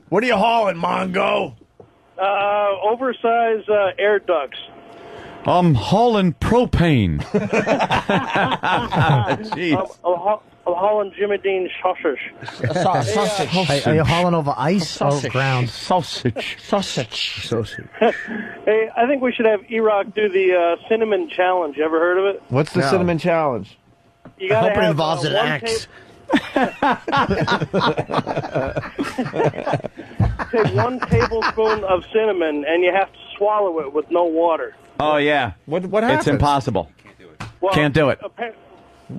What are you hauling, Mongo? Oversized air ducts. I'm hauling propane. Jeez. I'm hauling Jimmy Dean sausage. Sausage. Are you hauling over ice or ground? Sausage. Hey, I think we should have Erock do the cinnamon challenge. You ever heard of it? What's the cinnamon challenge? You gotta I hope it have, involves an axe. Take 1 tablespoon of cinnamon, and you have to swallow it with no water. Oh, yeah. What happens? It's impossible. Well, Can't do it.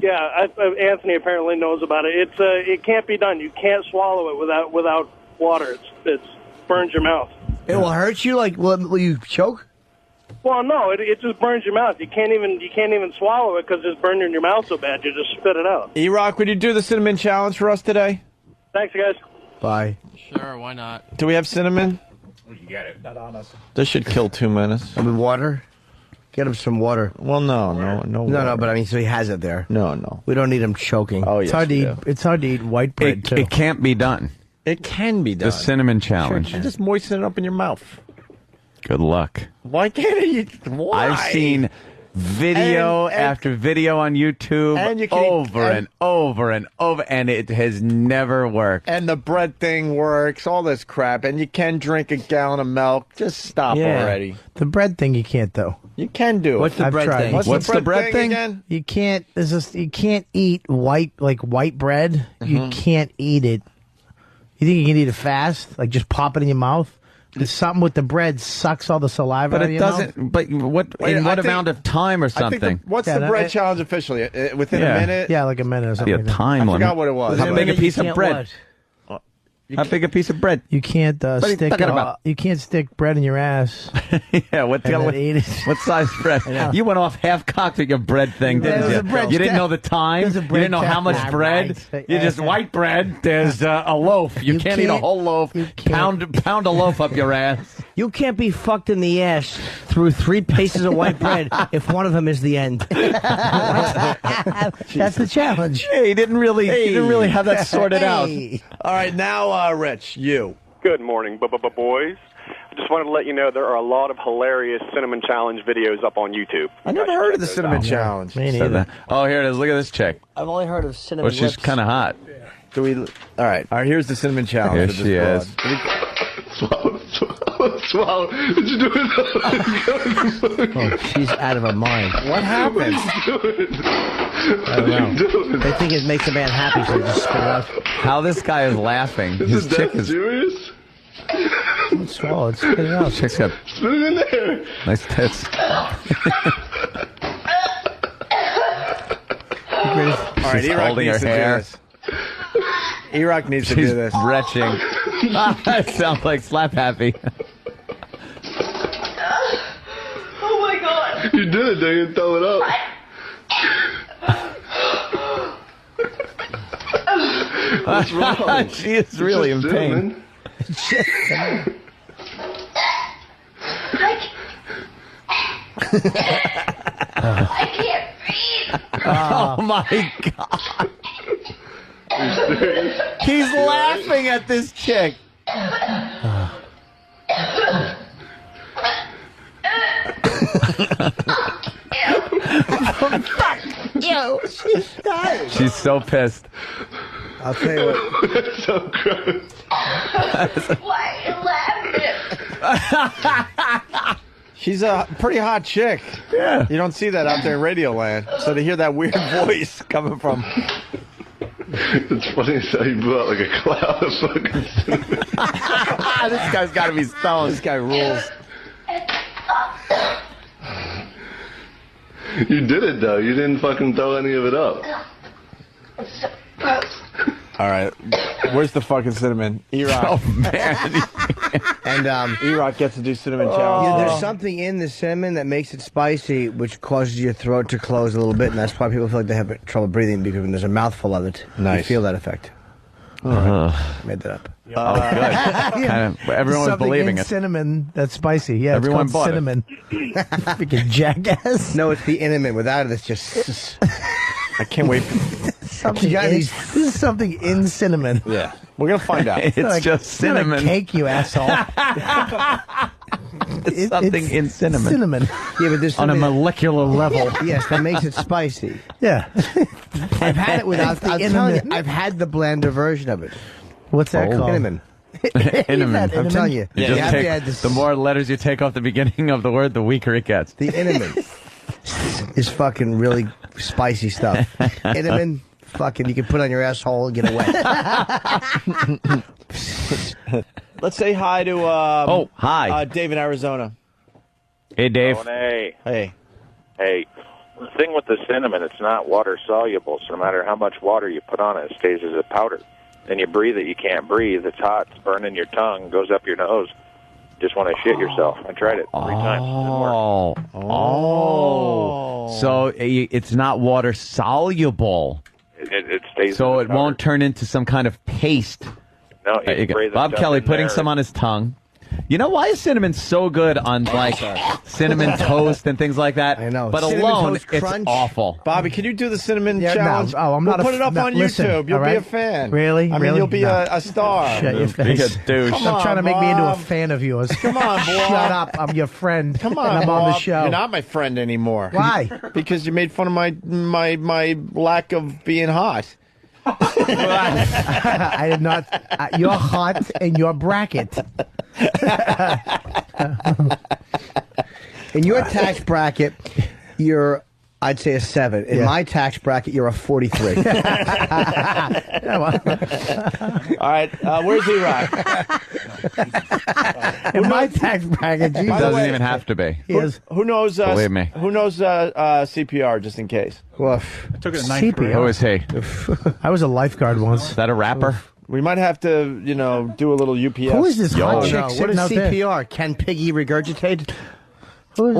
Yeah, Anthony apparently knows about it. It can't be done. You can't swallow it without water. It burns your mouth. It will hurt you. Like, will you choke? Well, no, it just burns your mouth. You can't even swallow it because it's burning your mouth so bad. You just spit it out. Erock, would you do the cinnamon challenge for us today? Thanks, guys. Bye. Sure, why not? Do we have cinnamon? You get it. Not on us. This should kill 2 minutes. I mean, water. Get him some water. Well, no. No, but I mean, so he has it there. No. We don't need him choking. Oh, it's yes, hard to we eat. do. It's hard to eat white bread too. It can't be done. It can be done. The cinnamon challenge. Sure, just moisten it up in your mouth. Good luck. Why can't you? Why? I've seen video after video on YouTube and you can over and over, and it has never worked. And the bread thing works, all this crap, and you can drink a gallon of milk. Just stop already. The bread thing you can't though. You can do it. What's the bread thing? What's the bread thing again? You can't. You can't eat white bread. You can't eat it. You think you can eat it fast? Like just pop it in your mouth? There's something with the bread sucks all the saliva But out of it your doesn't. mouth. But what amount of time or something? What's the bread challenge officially? Within a minute? Yeah, like a minute or something. A time limit. I forgot what it was. How big a piece of bread? How big a piece of bread? You can't You can't stick bread in your ass. Yeah, what size bread? You went off half cocked with your bread thing, didn't you? You didn't know the time. You didn't know how much bread. You just white bread. There's a loaf. You can't eat a whole loaf. Pound a loaf up your ass. You can't be fucked in the ass through 3 pieces of white bread if one of them is the end. That's the challenge. Hey, he didn't really have that sorted out. All right, now, Rich, you. Good morning, boys. I just wanted to let you know there are a lot of hilarious cinnamon challenge videos up on YouTube. I never heard of the cinnamon challenge. Me neither. Oh, here it is. Look at this chick. I've only heard of cinnamon Well, she's whips. kind of hot. Do we? All right. Here's the cinnamon challenge. Here she is. Swallow. Did you do it? Oh, she's out of her mind. What happened? I don't know. They think it makes a man happy, so they just spit it out. How this guy is laughing. His chick is serious? Don't swallow it. Spit it out. Chick's got Spit it in there. nice tits. All right, She's Erock holding needs her to hair. do this. Erock needs to She's do this. retching. That sounds like Slap Happy. Oh my god. You did it, they didn't throw it up. What's wrong? She is really in pain. I can't breathe. Oh my god. He's laughing at this chick. Yo, she's dying. She's so pissed. I'll tell you what. That's so gross. Why are you laughing? She's a pretty hot chick. Yeah. You don't see that out there in Radio Land. So to hear that weird voice coming from... It's funny as how you blew out like a cloud of fucking cinnamon. This guy's got to be stoned. This guy rules. You did it, though. You didn't fucking throw any of it up. It's so gross. All right. Where's the fucking cinnamon? Erock. Oh, man. And Erock gets to do cinnamon challenge. Yeah, there's something in the cinnamon that makes it spicy, which causes your throat to close a little bit, and that's why people feel like they have trouble breathing, because when there's a mouthful of it, you feel that effect. Made that up. Oh, good. Kind of, everyone was Something believing in it. cinnamon that's spicy. Yeah, Everyone it's called bought it. cinnamon. Freaking jackass. No, it's the intimate. Without it, it's just... I can't wait. something. This is something in cinnamon. Yeah, we're gonna find out. It's just cinnamon. It's not a cake, you asshole. It's something in cinnamon. Cinnamon. Yeah, but there's On a something molecular level. yes, that makes it spicy. Yeah. I've had it without. the I'm telling you, cinnamon. I've had the blender version of it. What's that called? Cinnamon. Cinnamon. I'm telling you. You you just have to take- add this. the more letters you take off the beginning of the word, the weaker it gets. The cinnamon is fucking really spicy stuff. Cinnamon, fucking, you can put on your asshole and get it wet. Let's say hi to hi. Dave in Arizona. Hey, Dave. Hey, Hey. hey. The thing with the cinnamon, it's not water soluble, so no matter how much water you put on it, it stays as a powder. Then you breathe it, you can't breathe. It's hot, it's burning your tongue, goes up your nose. Just want to shit yourself. I tried it 3 times. It didn't work. So it's not water soluble. It stays. So as a it powder. won't turn into some kind of paste. No, you spray the Bob stuff Kelly in putting there. some on his tongue. You know, why is cinnamon so good on like cinnamon toast and things like that? I know. But Cinnamon alone, Toast it's Crunch. awful. Bobby, can you do the cinnamon Yeah, challenge? no. Oh, I'm we'll not a put it up no, on listen, YouTube. You'll all be a right? fan. Really? I mean, Really? you'll be No. a star. Shut your Be a face. douche. Come Stop on, trying to make me into a Bob. fan of yours. Come on, boy. Shut up. I'm your friend. Come on, and I'm on the Bob. show. You're not my friend anymore. Why? Because you made fun of my lack of being hot. I did not. You're hot in your bracket. In your tax bracket, you're, I'd say, a 7. In Yeah. my tax bracket, you're a 43. All right, where's Erock? In my tax bracket, It Jesus. doesn't even have to be. He is Who knows? Believe me. Who knows CPR just in case? Woof. Took it in ninth CPR. grade. Who is he? I was a lifeguard once. Is that a rapper? We might have to, do a little UPS. Who is this Yo. hot Oh, chick No, what sitting is out there? CPR? Can Piggy regurgitate? Who-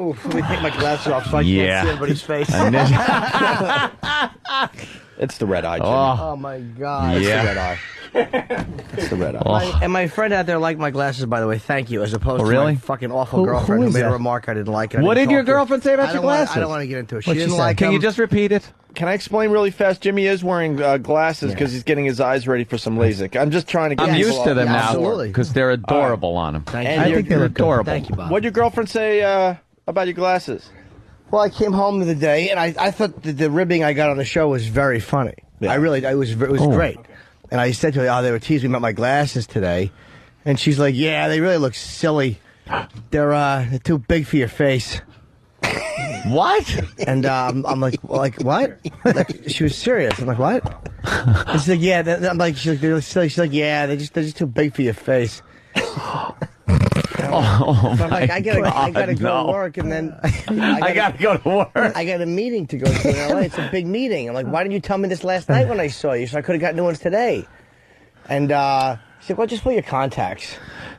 Oh, let me take my glasses off so I Yeah. can't see anybody's face. It's the red eye, Jimmy. Oh my God. It's Yeah. the red eye. It's the red eye. And my friend out there liked my glasses, by the way. Thank you. As opposed Oh, to really? my fucking awful Who girlfriend who is made a that? remark I didn't like. And I What didn't did your talk to her. girlfriend say about I your don't wanna- glasses? I don't want to get into it. She What'd she didn't say? like Can them. you just repeat it? Can I explain really fast? Jimmy is wearing glasses because he's getting his eyes ready for some LASIK. I'm just trying to get I'm people used to them Yeah, now absolutely. because they're adorable on him. Thank And you. I think you're they look good. adorable. Thank you, Bob. What'd your girlfriend say about your glasses? Well, I came home the day, and I thought that the ribbing I got on the show was very funny. Yeah. It was great. And I said to her, they were teasing me about my glasses today. And she's like, yeah, they really look silly. They're too big for your face. What? And I'm like, what? Like, she was serious. I'm like, what? And she's like, yeah. I'm like, they're silly. She's like, yeah, they're just too big for your face. Oh, So I'm like, my I gotta God, go no. to work, and then I gotta go to work. I got a meeting to go to in LA. It's a big meeting. I'm like, why didn't you tell me this last night when I saw you? So I could have got new ones today. And she said, well, just put your contacts.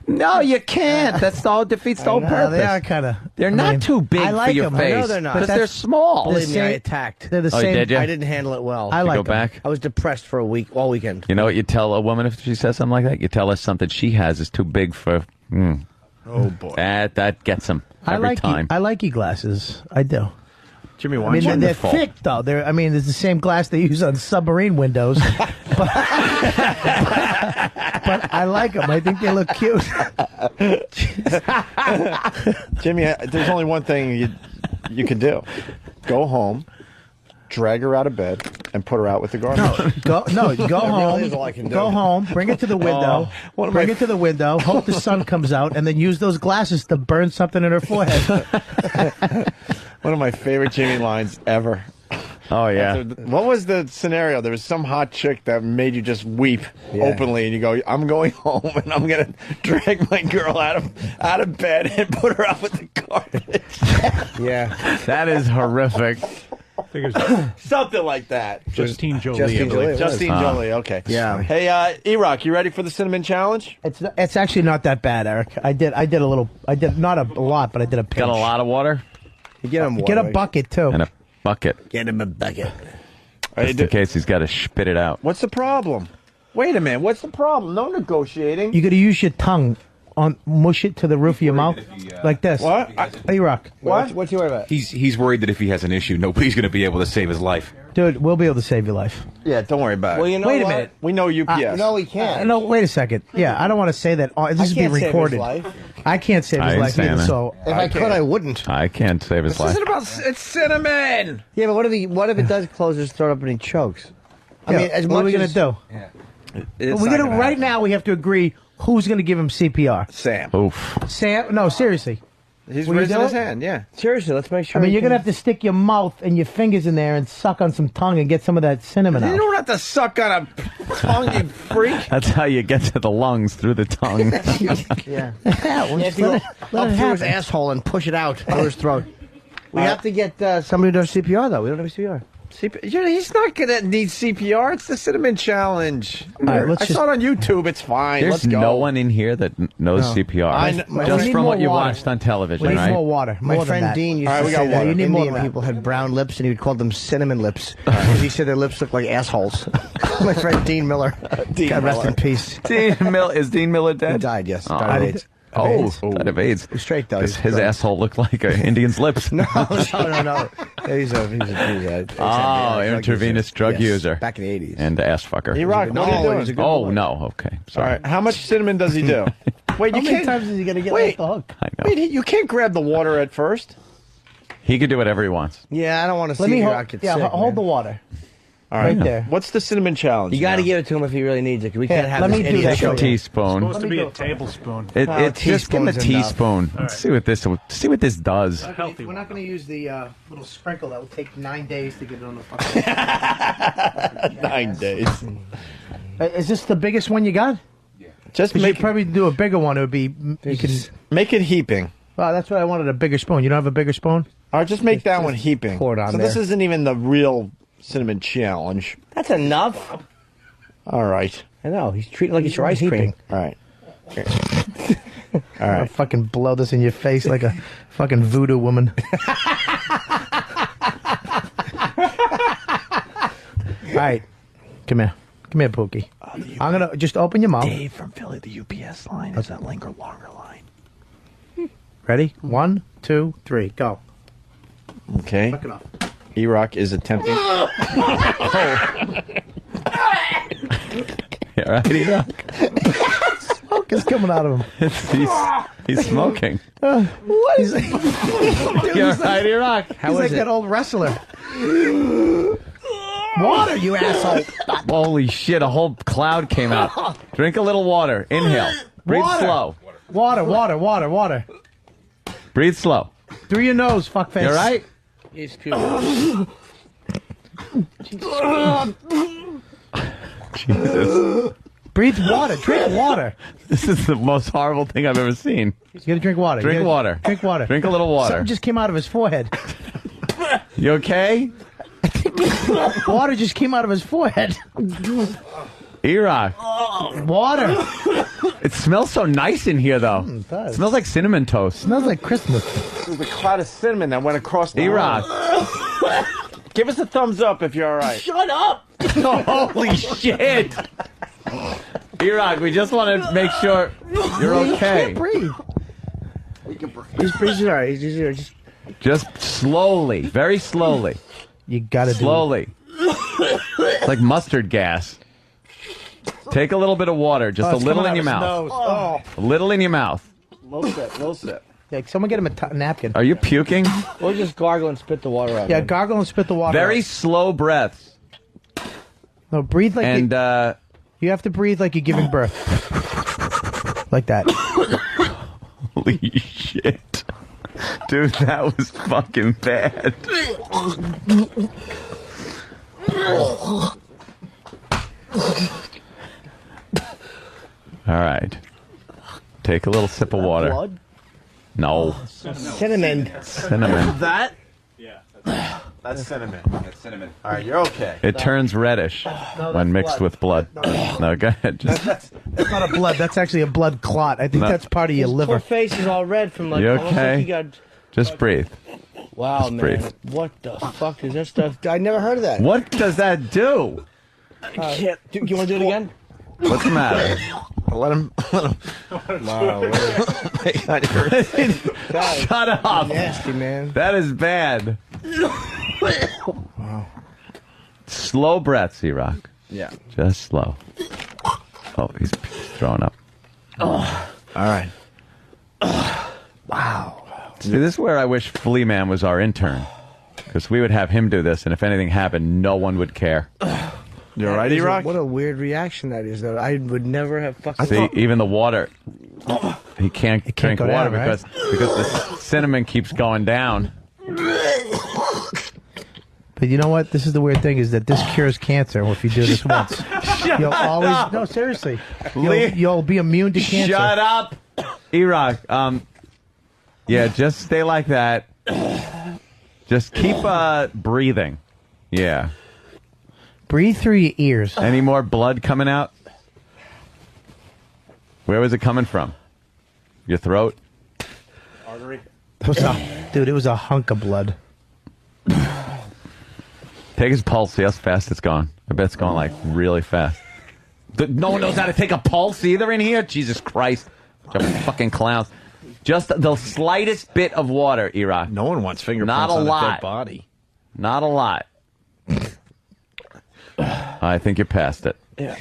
No, you can't. That's all defeats the whole purpose. They are kind of. They're not too big I like for your them. face. I know they're not. Because But they're small. Believe me, I same- attacked. They're the Oh, same. did you? I didn't handle it well. I like Go them. back. I was depressed for all weekend. You know what you tell a woman if she says something like that? You tell her something she has is too big for. Oh boy, That gets them I every like time. I like e-glasses. I do. Jimmy, why I mean, don't you? they're thick though. It's the same glass they use on submarine windows. but I like them. I think they look cute. Jimmy, there's only one thing you could do: go home, drag her out of bed, and put her out with the garbage. Go home. is all I can do. Go home. Bring it to the window. Bring it to the window. Hope the sun comes out, and then use those glasses to burn something in her forehead. One of my favorite Jimmy lines ever. Oh, yeah. What was the scenario? There was some hot chick that made you just weep openly, and you go, "I'm going home, and I'm gonna drag my girl out of bed and put her out with the garbage." Yeah. That is horrific. I think it was Something like that. Justine Jolie. Justine I believe. Jolie. Justine Jolie. Okay. Yeah. Hey, Erock, you ready for the cinnamon challenge? It's actually not that bad, Eric. I did a little. I did not a lot, but I did a pinch. Got a lot of water You get him Get a bucket too. and a bucket. Get him a bucket. Just in case he's got to spit it out. What's the problem? Wait a minute. What's the problem? No negotiating. You got to use your tongue mush it to the roof of your mouth like this. What? Erock. What's he worried about? He's worried that if he has an issue, nobody's going to be able to save his life. Dude, we'll be able to save your life. Yeah, don't worry about it. Well, you know Wait a what? minute. We know UPS. No, we can't. No, wait a second. Yeah, I don't want to say that. This is being can't save his recorded. life. I can't save his I ain't life saying either. that. So If I could, I wouldn't. I can't save his life. It's cinnamon. Yeah, but what if it does close his throat up and he chokes? I mean, as what are we much gonna as- do? It's We're not gonna gonna right happen. now. We have to agree who's gonna give him CPR. Sam. Oof. Sam? No, seriously. He's Will you raising do his it? hand, yeah. Seriously, let's make I sure. mean, you're gonna have to stick your mouth and your fingers in there and suck on some tongue and get some of that cinnamon You out. don't have to suck on a tongue, you freak. That's how you get to the lungs, through the tongue. Yeah. Yeah, You have to go let up it through his happen. asshole and push it out through his throat. We have to get somebody to do CPR, though. We don't have CPR. He's not gonna need CPR. It's the cinnamon challenge. right, let's I saw it on YouTube. It's fine. There's Let's go. no one in here that knows CPR. I kn- we Just need from more what you water. watched on television, We need right? more water. My More than friend that. Dean used All right, to we say got that water. You need Indian more than that. people had brown lips, and he would call them cinnamon lips because he said their lips looked like assholes. My friend Dean Miller. God rest in peace. Is Dean Miller He dead? died, yes. Oh. Died of AIDS. Died of AIDS. He's straight, though. His He's asshole looked like an Indian's lips. No. Yeah, he's a Intravenous drug user. Back in the 80s. And ass fucker. Erock, No, what are you he doing? was a good Oh, boy. no. Okay. All Sorry. right. How much cinnamon does he do? Wait, How you many can't. times is he gonna get Wait. off the hook? I know. Wait, you can't grab the water at first. He can do whatever he wants. Yeah, I don't want to Let see me Erock hold. get Yeah, sick, hold the man. water. All right. Right there. What's the cinnamon challenge? You got to now? give it to him if he really needs it. 'Cause we can't have let this me do idiot that Take for a you. teaspoon. Supposed to be go. a tablespoon. Just give him a teaspoon's enough. teaspoon. Let's see what this does. Healthy We're not going to use the little sprinkle that will take 9 days to get it on the fucking. 9 days. Is this the biggest one you got? Just Because you make probably do a bigger one. It would be. You can. make it heaping. Oh, that's what I wanted. A bigger spoon. You don't have a bigger spoon? All right, just make that one heaping. pour it on so this there. isn't even the real cinnamon challenge. That's enough. All right. I know. He's treating it like it's your ice cream. All right. I'll fucking blow this in your face like a fucking voodoo woman. All right. Come here. Come here, Pookie. I'm going to just open your mouth. Dave from Philly, the UPS line is that longer line. Ready? 1, 2, 3. Go. Okay. Fuck it off. Erock is attempting. Yeah, right, Erock? Smoke is coming out of him. He's smoking. What is it? You're right, Erock. He's like that old wrestler. Water, you asshole. Holy shit, a whole cloud came out. Drink a little water. Inhale. Breathe Water. slow. Water. Breathe slow. Through your nose, fuckface. You all right? He's cute. Jesus. Breathe water. Drink water. This is the most horrible thing I've ever seen. You gotta drink water. Drink water. Drink water. Drink a little water. Something just came out of his forehead. You okay? Water just came out of his forehead. Erock. Water. It smells so nice in here, though. It does. It smells like cinnamon toast. Smells like Christmas. This is the cloud of cinnamon that went across the Erock. line. Give us a thumbs up if you're all right. Shut up. Holy shit. Erock, we just want to make sure you're okay. Can't breathe. He's all right. He's Just slowly, very slowly. You gotta Slowly. It's like mustard gas. Take a little bit of water, just a little in your mouth. Oh, A little in your mouth. little sip. Yeah, someone get him a napkin. Are you puking? We'll just gargle and spit the water out. Yeah, man. gargle and spit the water Very out. slow breaths. No, breathe like And you have to breathe like you're giving birth. Like that. holy shit. Dude, that was fucking bad. All right. Take a little sip of water. Blood? No. Cinnamon. Cinnamon. That? Yeah. That's cinnamon. All right, you're okay. It turns reddish when mixed with blood. No, go ahead. Just, That's not a blood. That's actually a blood clot. I think that's part of your His liver. poor face is all red from like. You almost okay? Like he got, just breathe. wow, Just man. breathe. What the fuck is that stuff? I never heard of that. What does that do? You want to do it again? What's the matter? Let him. Wow. Shut up. Nasty, man. That is bad. Wow. Slow breaths, Erock. Yeah. Just slow. Oh, he's throwing up. Oh. All right. Wow. See, this is where I wish Flea Man was our intern. Because we would have him do this, and if anything happened, no one would care. You all right, Erock? What a weird reaction that is, though. I would never have fucking... See, even the water, he can't drink go water down, right? because the cinnamon keeps going down. But you know what? This is the weird thing is that this cures cancer if you do this once. You'll always... No, seriously. You'll be immune to cancer. Shut up! Erock, yeah, just stay like that. Just keep breathing. Yeah. Breathe through your ears. Any more blood coming out? Where was it coming from? Your throat? Artery. Dude, it was a hunk of blood. Take his pulse. See how fast it's going. I bet it's going like really fast. No one knows how to take a pulse either in here. Jesus Christ. Bunch of fucking clowns. Just the slightest bit of water, Erock. No one wants fingerprints Not a on lot. a dead body. Not a lot. I think you're past it. Yeah.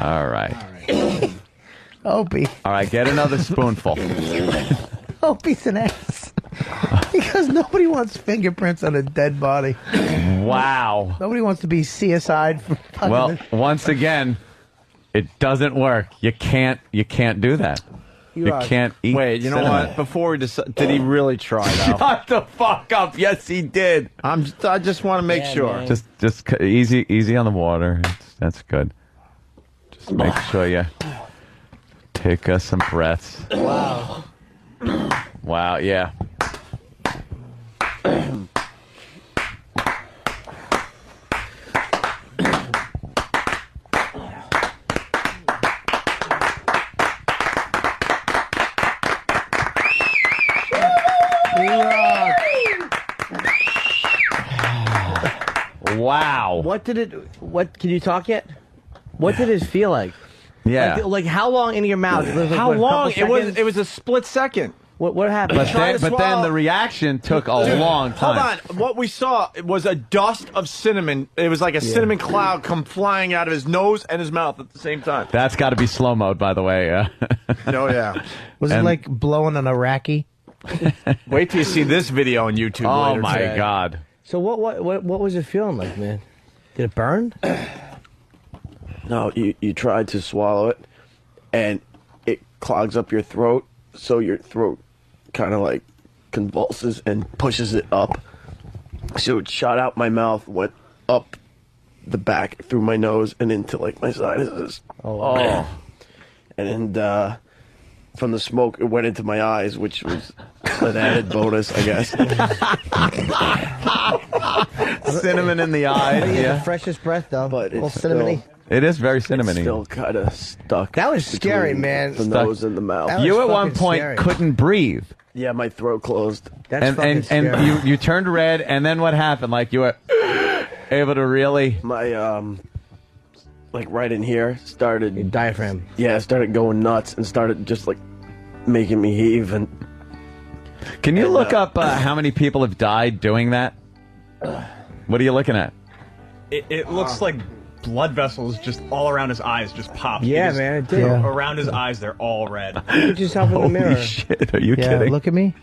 All right. Opie. All right, get another spoonful. Opie's an ass. Because nobody wants fingerprints on a dead body. Wow. Nobody wants to be CSI'd for fucking... Well, once again, it doesn't work. You can't do that. You can't eat. Wait, you know cinnamon. what? Before we decide, did he really try though? Shut the fuck up. Yes, he did. I just want to make sure. Man. Just easy on the water. That's good. Just make sure you take some breaths. Wow. Wow, yeah. Wow. What can you talk yet? What did it feel like? Yeah. Like how long in your mouth? How long? It was a split second. What happened? But then the reaction took a long time. Hold on. What we saw was a dust of cinnamon. It was like a cinnamon cloud come flying out of his nose and his mouth at the same time. That's got to be slow mode, by the way. Oh, yeah. Was it like blowing an Iraqi? Wait till you see this video on YouTube later Oh, my today. God. So what was it feeling like, man? Did it burn? No, you try to swallow it, and it clogs up your throat, so your throat kind of like convulses and pushes it up. So it shot out my mouth, went up the back through my nose and into like my sinuses. Oh. And from the smoke, it went into my eyes, which was an added bonus, I guess. Cinnamon in the eyes. The freshest breath, though. But a little it's cinnamony. It is very cinnamony. It's still kind of stuck. That was scary, between man. The nose and the mouth. You at one point couldn't breathe. Yeah, my throat closed. That's and you turned red, and then what happened? Like you were able to really... My, like right in here started... Your diaphragm. Yeah, started going nuts and started just like making me heave. And Can you look up how many people have died doing that? What are you looking at? It looks like blood vessels just all around his eyes just popped. Yeah, man, it did. Yeah. Around his eyes, they're all red. Look at yourself in the mirror. Holy shit, are you kidding? Look at me.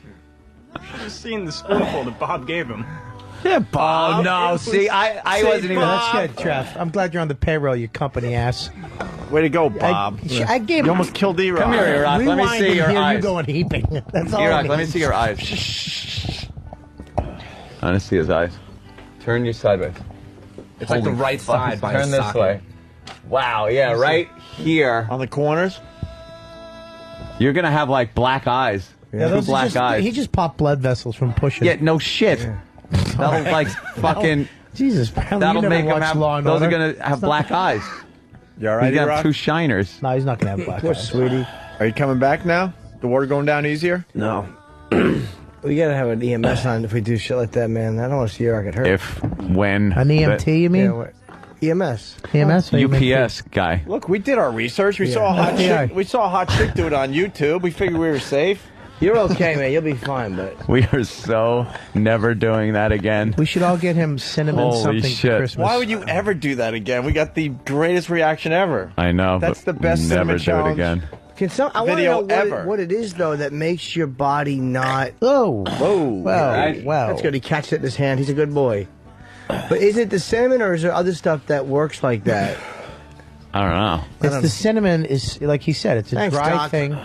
You should have seen the spoonful that Bob gave him. Yeah, Bob. Oh, no. See, I wasn't even... That's good, Trev. I'm glad you're on the payroll, you company ass. Way to go, Bob. I gave You almost killed Erock. Come here, Erock. Let me Rewind see and your hear eyes. you going heaping. That's all. Erock, let me see your eyes. I want to see his eyes. Turn you sideways. It's like the right side by Turn his this socket. way. Wow, yeah, right here. On the corners? You're going to have, like, black eyes. Yeah, Two those are black just, eyes. He just popped blood vessels from pushing. Yeah, no shit. That'll, like, fucking... Jesus, Bradley, That'll you never make him watched have... Law and Those are Order. going to have black eyes. You all right, He's going to Erock? have two shiners. No, he's not going to have black Poor eyes. sweetie. Are you coming back now? The water going down easier? no. We gotta have an EMS on if we do shit like that, man. I don't want to see Erik get hurt. If, when... An EMT, you mean? Yeah, EMS. EMS? UPS guy. Look, we did our research. We saw a hot chick. We saw a hot chick do it on YouTube. We figured we were safe. You're okay, man. You'll be fine, but We are so never doing that again. We should all get him cinnamon Holy something shit. for Christmas. Why would you ever do that again? We got the greatest reaction ever. I know, That's but the best never cinnamon do it challenge again. I want to video know ever. what it is though that makes your body not. Oh, Wow. That's good. He catches it in his hand. He's a good boy. But is it the cinnamon or is there other stuff that works like that? I don't know. It's the cinnamon is like he said. It's a Thanks, dry Doc. thing.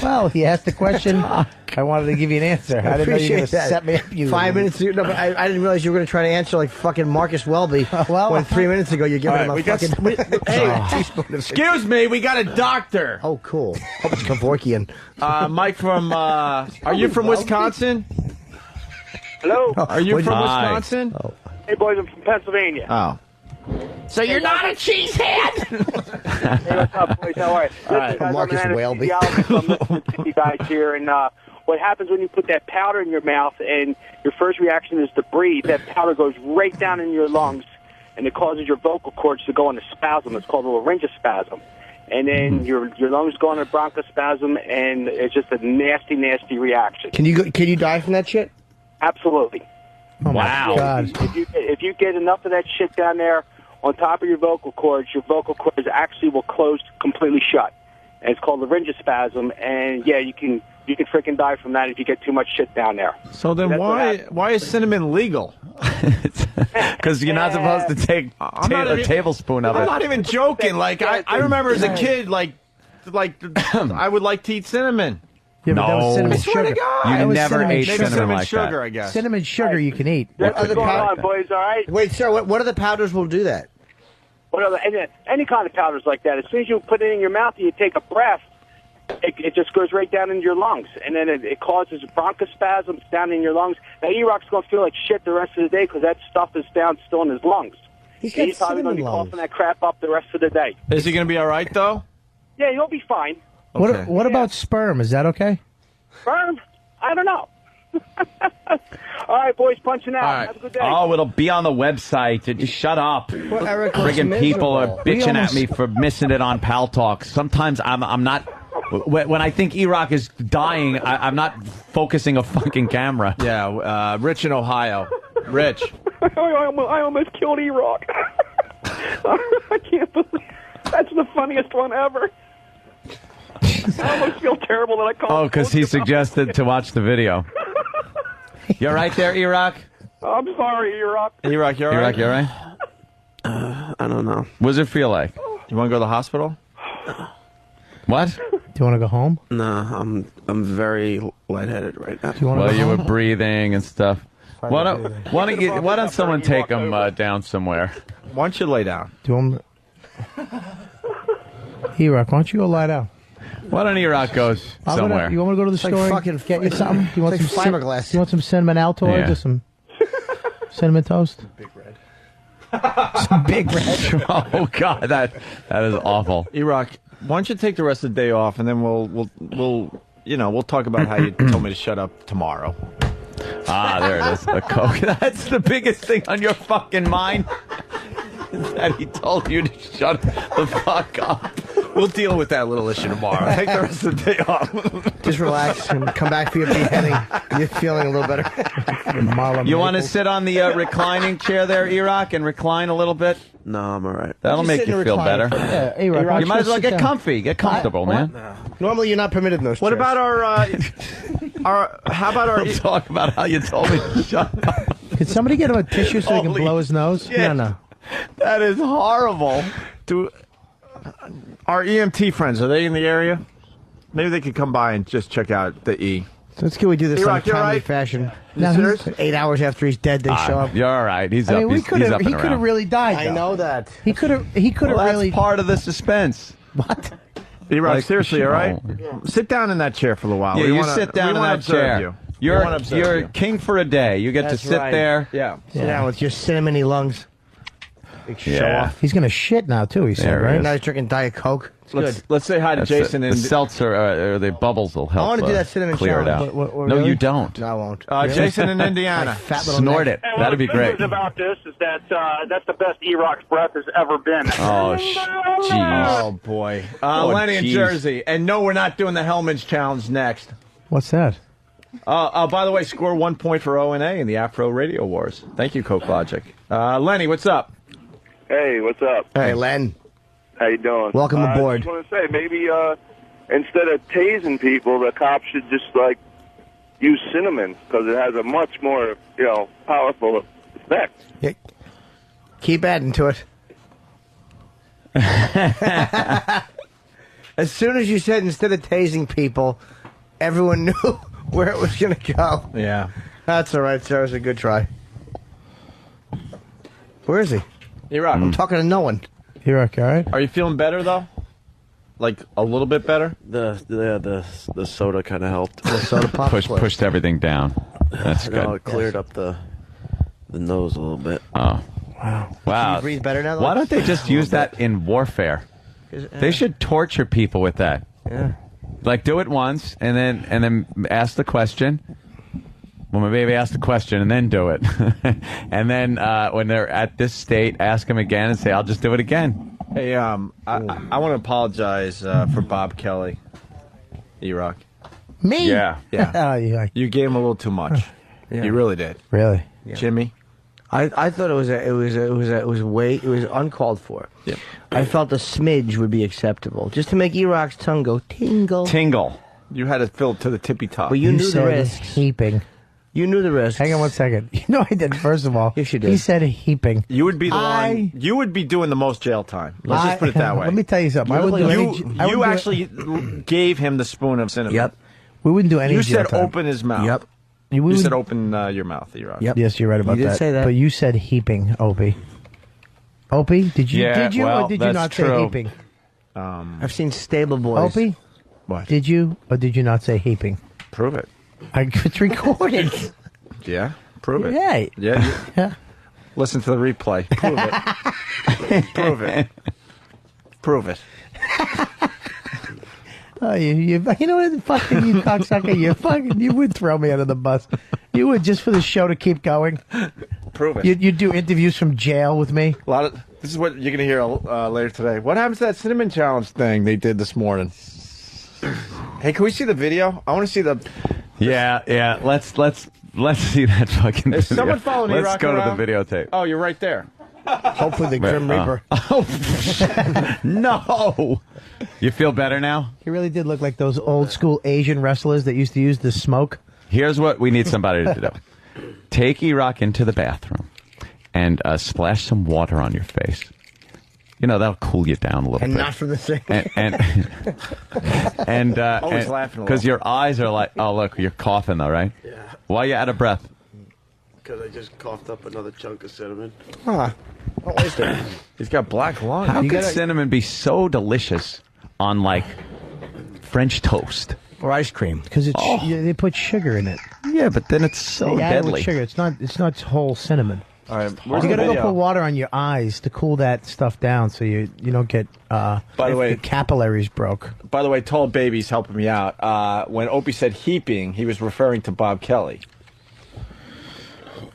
Well, he asked the question. I wanted to give you an answer. I didn't know you were going to that. set me up. You 5 minutes. No, but I didn't realize you were going to try to answer like fucking Marcus Welby. Well, when 3 minutes ago you're giving All him a right, we got fucking Hey, teaspoon of. excuse me, we got a doctor. Oh, cool. Hope it's Kevorkian. Mike from. Are you from Wisconsin? Hello. Are you from Hi. Wisconsin? Oh. Hey, boys, I'm from Pennsylvania. Oh. So you're not a cheesehead? Hey, what's up, boys? How are you? All right, Listen, guys, Marcus I'm an Welby. anesthesiologist, so I'm listening to you guys here, and what happens when you put that powder in your mouth and your first reaction is to breathe, that powder goes right down in your lungs, and it causes your vocal cords to go into spasm. It's called a laryngospasm. And then your lungs go into bronchospasm, and it's just a nasty, nasty reaction. Can you die from that shit? Absolutely. Oh my Wow. God. If you get enough of that shit down there on top of your vocal cords actually will close completely shut. And it's called laryngospasm. And yeah, you can freaking die from that if you get too much shit down there. So then That's what why is cinnamon legal? Because you're not supposed to take a tablespoon of I'm it. not even joking. Like I remember as a kid, like I would like to eat cinnamon. Yeah, but that was No. cinnamon I swear to sugar. God. You That was never cinnamon ate sugar. Maybe cinnamon like sugar, that. I guess. Cinnamon sugar you can eat. That's what's going on, boys, all right? Wait, sir. What other powders will do that? Any kind of powders like that, as soon as you put it in your mouth and you take a breath, it just goes right down into your lungs. And then it causes bronchospasms down in your lungs. Now, Erock's going to feel like shit the rest of the day because that stuff is down still in his lungs. He's got He's probably going to be cinnamon lungs. coughing that crap up the rest of the day. Is he going to be all right though? Yeah, you'll be fine. Okay. What about sperm? Is that okay? Sperm? I don't know. All right, boys, punching out. All right. Have a good day. Oh, it'll be on the website. Just shut up. Well, Eric looks Friggin' people are miserable. bitching at me for missing it on Pal Talk. Sometimes I'm not. When I think Erock is dying, I'm not focusing a fucking camera. Yeah, Rich in Ohio. Rich. I almost killed Erock. I can't believe that's the funniest one ever. I almost feel terrible that I called. Oh, because he suggested to watch the video. You're right there, Erock? I'm sorry, Erock. Erock, you all right? Erock, you all right? I don't know. What does it feel like? You want to go to the hospital? What? Do you want to go home? No, I'm very lightheaded right now. Do you want to Well, go you were home? breathing and stuff. Why don't someone take him down somewhere? Why don't you lay down? Do you want Erock, why don't you go lie down? Why don't Erock go somewhere? You want me to go to the It's like store fucking- and get you something? You want it's some like fiberglass. You want some cinnamon Altoids Yeah. or some cinnamon toast? Big red. Some big red. Oh God, that is awful. Erock, why don't you take the rest of the day off, and then we'll talk about how you told me to shut up tomorrow. Ah, there it is. A Coke. That's the biggest thing on your fucking mind. That he told you to shut the fuck up. We'll deal with that little issue tomorrow. Take the rest of the day off. Just relax and come back for your beheading. You're feeling a little better. You want to sit on the reclining chair there, Erock, and recline a little bit? No, I'm all right. That'll Just make sit in you a feel recliner. better. Yeah, Erock, why You don't might as well sit get down? comfy. Get comfortable, man. Normally, you're not permitted in those What chairs. about how about our? We'll talk about how you told me to shut up. Could somebody get him a tissue so he can Holy blow his nose? shit. No. That is horrible. Do our EMT friends, are they in the area? Maybe they could come by and just check out the E. So let's we do this Erock, in a you're timely right. fashion. No, Serious? he's- 8 hours after he's dead, they show up. You're all right. He's I up. mean, He's up he and could have around. really died. I though. know that. He could have. He could have Well, really. that's part of the suspense. What? Erock, Like, seriously, all right? no. Sit down in that chair for a little while. Yeah, We you wanna- sit down we in wanna that observe chair. You. We wanna observe You're you. king for a day. You get That's to sit right. there. Yeah. Sit down with your cinnamony lungs. Big show off. He's gonna shit now too. He said, There he right? is. Now he's drinking Diet Coke. It's good. Let's say hi to That's Jason it. and the seltzer or the bubbles will help. I want to do that cinnamon clear it challenge. out. What, No, you don't. No, I won't. Jason in Indiana. Fat little Snort neck. it. That'd be great. about this is that that's the best Erock's breath has ever been. Oh, jeez. Oh boy. Oh, Lenny in jeez. Jersey. And no, we're not doing the Hellman's challenge next. What's that? By the way, score 1 point for O&A in the Afro Radio Wars. Thank you, Coke Logic. Lenny, what's up? Hey, what's up? Hey, Len. How you doing? Welcome aboard. I just want to say, maybe instead of tasing people, the cops should just use cinnamon because it has a much more powerful effect. Yeah. Keep adding to it. As soon as you said instead of tasing people, everyone knew where it was going to go. Yeah. That's all right, sir. It was a good try. Where is he? Erock. I'm talking to no one. Erock, all right? Are you feeling better, though? Like, a little bit better? The soda kind of helped. The soda pop Pushed everything down. That's good. No, it cleared up the nose a little bit. Oh. Wow. Wow. Can you breathe better now? Why don't they just use that in warfare? They should torture people with that. Yeah. Like, do it once and then ask the question. Well, maybe ask the question and then do it. And then when they're at this state, ask them again and say, I'll just do it again. Hey, I want to apologize for Bob Kelly, Erock. Me? Yeah. Oh, yeah. You gave him a little too much. Yeah. You really did. Really? Yeah. Jimmy? I thought it was uncalled for. Yep. I felt a smidge would be acceptable, just to make Erock's tongue go tingle. Tingle. You had it filled to the tippy top. But you knew the said risks. heaping. You knew the risks. Hang on 1 second. You know I did, first of all. Yes, you did. He said heaping. You would be the I- one. You would be doing the most jail time. Let's just put it that way. Let me tell you something. I wouldn't do any, I You wouldn't do- actually gave him the spoon of cinnamon. Yep. We wouldn't do any You jail said time. open his mouth. Yep. You You wouldn't- said open your mouth, Erock. Yep. Yes, you're right about You did that. say that. But you said heaping, Opie. Opie, did you Yeah, or did you that's not true. say heaping? I've seen Stable Boys. Opie, What? did you or did you not say heaping? Prove it. It's recorded. Yeah. Prove it. Yeah. Yeah. Yeah. Listen to the replay. Prove it. Prove it. Prove it. Oh, you know what? Fucking you cocksucker. You would throw me under the bus. You would just for the show to keep going. Prove it. You'd do interviews from jail with me. A lot of this is what you're gonna hear later today. What happens to that cinnamon challenge thing they did this morning? Hey, can we see the video? I want to see the. Yeah. Let's see that fucking Is video. someone following Let's Erock go around? to the videotape. Oh, you're right there. Hopefully the Grim Reaper. No. You feel better now? He really did look like those old school Asian wrestlers that used to use the smoke. Here's what we need somebody to do. Take Erock into the bathroom and splash some water on your face. You know, that'll cool you down a little And bit. not from the sink. And Always laughing a because little. your eyes are like, oh look, you're coughing though, right? Yeah. Why are you out of breath? Because I just coughed up another chunk of cinnamon. Huh. Don't waste it. He's got black lung. How You could gotta- cinnamon be so delicious on like French toast? Or ice cream. Because they put sugar in it. Yeah, but then it's so They add it with deadly. sugar. It's not whole cinnamon. All right, You gotta go put water on your eyes to cool that stuff down, so you don't get. By the way, your capillaries broke. By the way, Tall Baby's helping me out. When Opie said heaping, he was referring to Bob Kelly.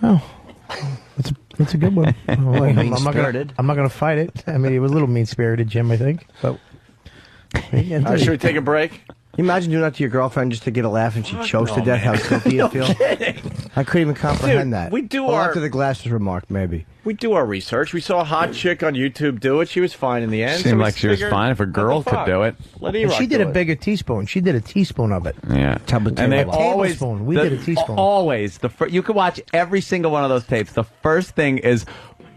Oh, that's a good one. I'm Mean-spirited. not gonna fight it. I mean, it was a little mean spirited, Jim. I think. But Should we take a break? Can you imagine doing that to your girlfriend just to get a laugh and she chokes to death? How guilty you feel? I couldn't even comprehend that. we do well, our- after the glasses remark, maybe. We do our research. We saw a hot chick on YouTube do it. She was fine in the end. Seemed we like she was figured, fine if a what girl the could fuck? do it. Let and Erock she did do a it. bigger teaspoon. She did a teaspoon of it. Yeah, Tablet and they table. always Tablespoon. We did a teaspoon. Always you could watch every single one of those tapes. The first thing is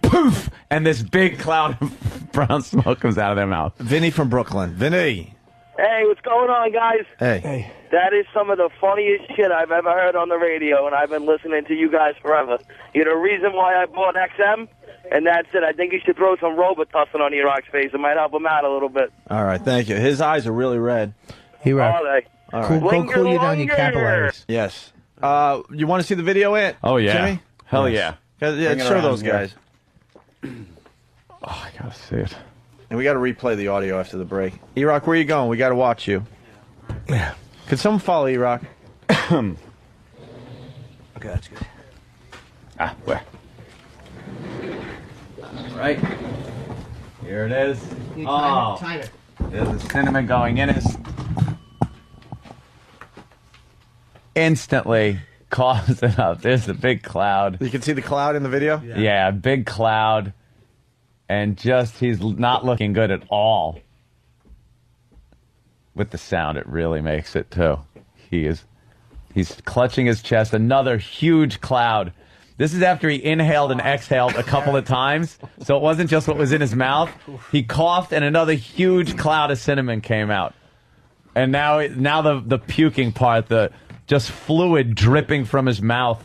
poof, and this big cloud of brown smoke comes out of their mouth. Vinny from Brooklyn. Vinny. Hey, what's going on, guys? Hey. That is some of the funniest shit I've ever heard on the radio, and I've been listening to you guys forever. You're the reason why I bought XM, and that's it. I think you should throw some Robitussin on Erock's face. It might help him out a little bit. All right, thank you. His eyes are really red. Erock. Are they? All right. Cool you down your capillaries. Yes. You want to see the video, Ant? Oh yeah, Jimmy? hell Yes. yeah. Yeah, Bring it show around those here. guys. Oh, I gotta see it. And we got to replay the audio after the break. Erock, where are you going? We got to watch you. Yeah. Could someone follow Erock? Okay, that's good. Where? Right. Here it is. Oh, Time it. there's the cinnamon going in his. Instantly coughs it up. There's the big cloud. You can see the cloud in the video? Yeah, big cloud. And just, he's not looking good at all. With the sound, it really makes it, too. He's clutching his chest. Another huge cloud. This is after he inhaled and exhaled a couple of times. So it wasn't just what was in his mouth. He coughed, and another huge cloud of cinnamon came out. And now the puking part, the just fluid dripping from his mouth.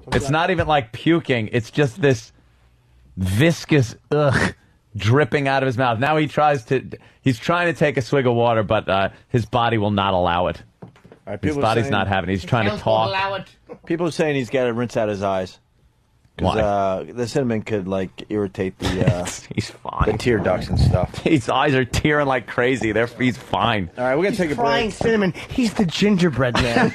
It's not even like puking. It's just this viscous dripping out of his mouth. Now he's trying to take a swig of water, but his body will not allow it. His body's not having it. He's trying to talk. People are saying he's got to rinse out his eyes. Why? The cinnamon could irritate the he's fine. The tear ducts and stuff. His eyes are tearing like crazy. He's fine. All right, we're gonna take a break. Cinnamon. He's the gingerbread man.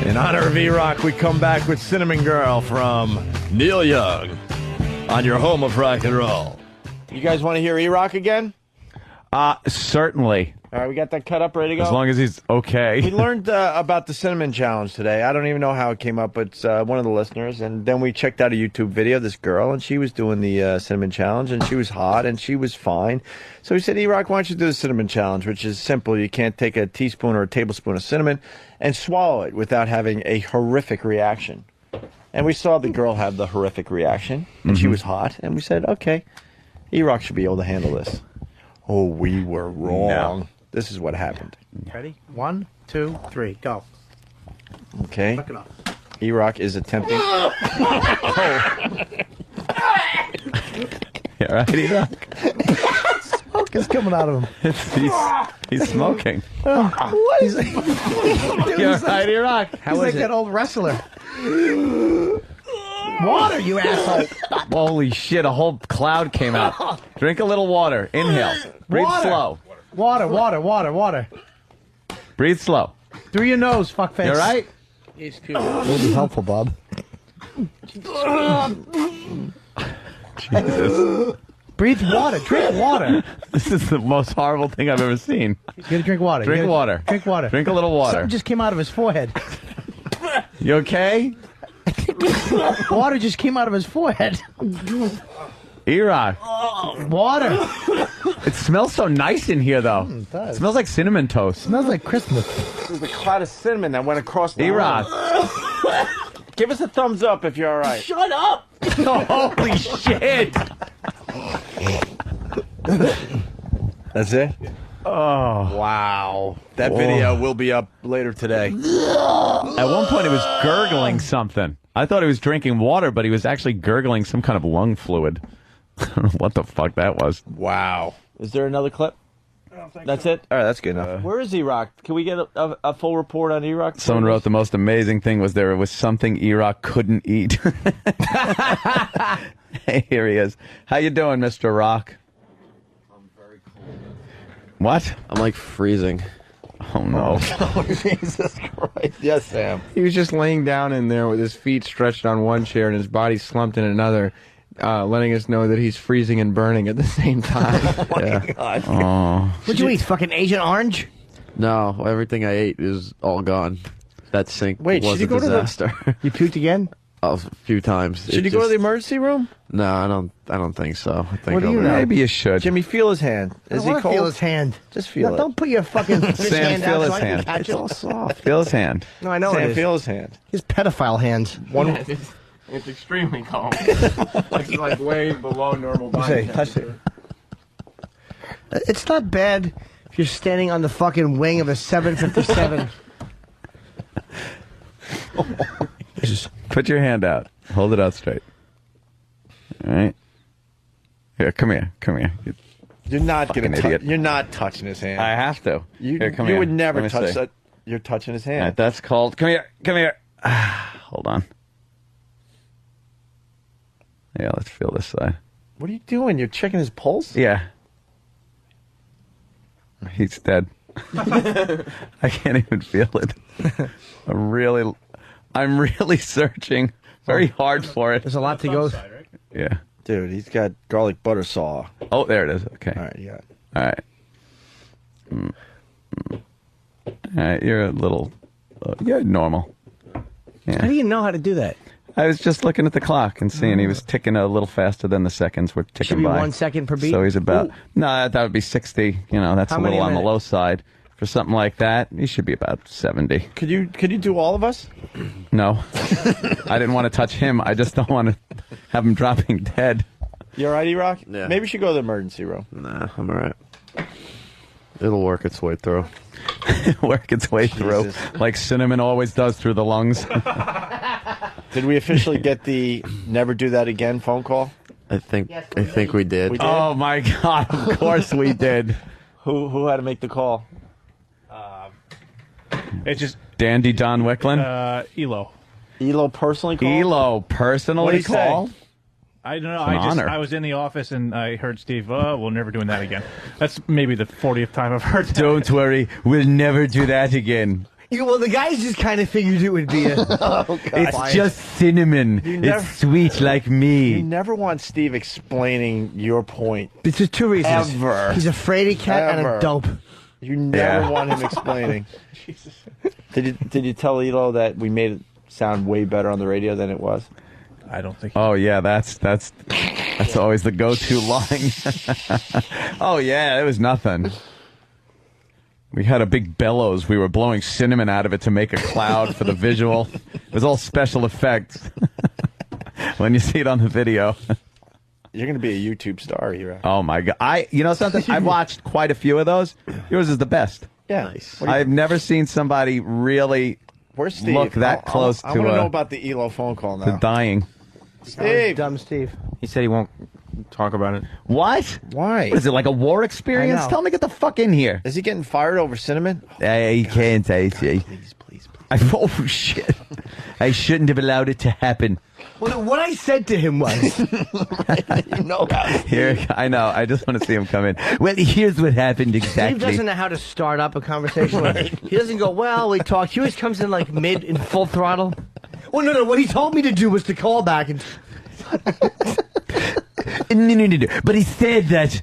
In honor of Erock, we come back with Cinnamon Girl from Neil Young on your home of rock and roll. You guys want to hear Erock again? Certainly. All right, we got that cut up, ready to go? As long as he's okay. We learned about the Cinnamon Challenge today. I don't even know how it came up, but it's one of the listeners. And then we checked out a YouTube video, this girl, and she was doing the Cinnamon Challenge, and she was hot, and she was fine. So we said, Erock, why don't you do the Cinnamon Challenge, which is simple. You can't take a teaspoon or a tablespoon of cinnamon and swallow it without having a horrific reaction. And we saw the girl have the horrific reaction, and she was hot, and we said, okay, Erock should be able to handle this. Oh, we were wrong. No. This is what happened. Ready? 1, 2, 3, go. Okay. Look it up. Erock is attempting. Oh. You all right, Erock? Smoke is coming out of him. He's smoking. What is it? You're all right, Erock? He's like that old wrestler. Water, you asshole. Holy shit, a whole cloud came out. Drink a little water. Inhale. Breathe slow. Water. Breathe slow. Through your nose, fuckface. You all right? He's cute. It'll be helpful, Bob. Jesus. Breathe water. Drink water. This is the most horrible thing I've ever seen. You gotta drink water. Drink water. Drink water. Drink a little water. Something just came out of his forehead. You okay? Water just came out of his forehead. Erock. Water. It smells so nice in here, though. It does. It smells like cinnamon toast. It smells like Christmas. This is the cloud of cinnamon that went across the Erock. Give us a thumbs up if you're all right. Shut up. Holy shit. That's it? Oh. Wow. That video will be up later today. At one point, he was gurgling something. I thought he was drinking water, but he was actually gurgling some kind of lung fluid. I don't know what the fuck that was. Wow. Is there another clip? That's it? All right, that's good enough. Where is Erock? Can we get a full report on Erock? Someone wrote the most amazing thing was there was something Erock couldn't eat. Hey, here he is. How you doing, Mr. Rock? I'm very cold. What? I'm like freezing. Oh, no. Oh, Jesus Christ. Yes, Sam. He was just laying down in there with his feet stretched on one chair and his body slumped in another, letting us know that he's freezing and burning at the same time. Oh, my God. Oh. What'd you eat? Fucking Agent Orange? No, everything I ate is all gone. That sink Wait, was should you a go disaster. to the... You puked again? A few times. Should you go to the emergency room? No, I don't think so. I think What do you know? Maybe you should. Jimmy, feel his hand. Is he cold? Feel his hand. Just feel it. Don't put your fucking fish Sam, hand feel out his so I can hand. catch It's it. all soft. Feel his hand. No, I know Sam, it is. feel his hand. His pedophile hands. One. It's extremely cold. It's like way below normal body Touch temperature. it. It's not bad if you're standing on the fucking wing of a 757. Just put your hand out. Hold it out straight. All right. Here, come here. Come here. You're not Fucking gonna idiot. You're not touching his hand. I have to. You, Here, come you here. would never Let me touch see. that. You're touching his hand. All right, that's called. Come here. Come here. Hold on. Yeah, let's feel this side. What are you doing? You're checking his pulse? Yeah. He's dead. I can't even feel it. I'm really searching very hard for it. There's a lot to go. Yeah. Dude, he's got garlic butter saw. Oh, there it is. Okay. All right, you got it. All right. All right, you're a little... you're normal. Yeah. How do you know how to do that? I was just looking at the clock and seeing he was ticking a little faster than the seconds were ticking Should be by. 1 second per beat? So he's about... Ooh. No, that would be 60. You know, that's How a little many a on the minute? low side. For something like that, he should be about 70. Could you do all of us? No. I didn't want to touch him. I just don't want to have him dropping dead. You all right, Erock? Yeah. Maybe we should go to the emergency room. Nah, I'm all right. It'll work its way through. Work its way through, like cinnamon always does through the lungs. Did we officially get the never do that again phone call? I think we did. We did? Oh my God! Of course we did. Who had to make the call? It's just Dandy Don Wicklin. Elo. Elo personally called? Elo personally What'd he say? called. I don't know. It's an honor. I was in the office and I heard Steve. We're never doing that again. That's maybe the 40th time I've heard that. Don't worry, we'll never do that again. Well, the guys just kind of figured it would be a... It's just cinnamon. It's sweet like me. You never want Steve explaining your point. It's just two reasons. Ever. He's a fraidy cat and a dope. You never Yeah. want him explaining. Did you tell Elo that we made it sound way better on the radio than it was? I don't think. Oh yeah, that's always the go-to line. Oh yeah, it was nothing. We had a big bellows. We were blowing cinnamon out of it to make a cloud for the visual. It was all special effects. When you see it on the video. You're going to be a YouTube star, Hero. Oh my God! You know something? I've watched quite a few of those. Yours is the best. Yeah. Nice. I've never seen somebody really Where's Steve? look that close I to want to know about the Elo phone call now. dying. Steve. Dumb Steve. He said he won't talk about it. What? Why? What is it, like a war experience? I know. Tell me, get the fuck in here. Is he getting fired over cinnamon? I can't, I see. Please. Oh, shit. I shouldn't have allowed it to happen. Well, what I said to him was... You know how. Here, I know. I just want to see him come in. Well, here's what happened exactly. Steve doesn't know how to start up a conversation. He doesn't go, well, we talked. He always comes in like mid in full throttle. Well, no. What he told me to do was to call back and... No. But he said that...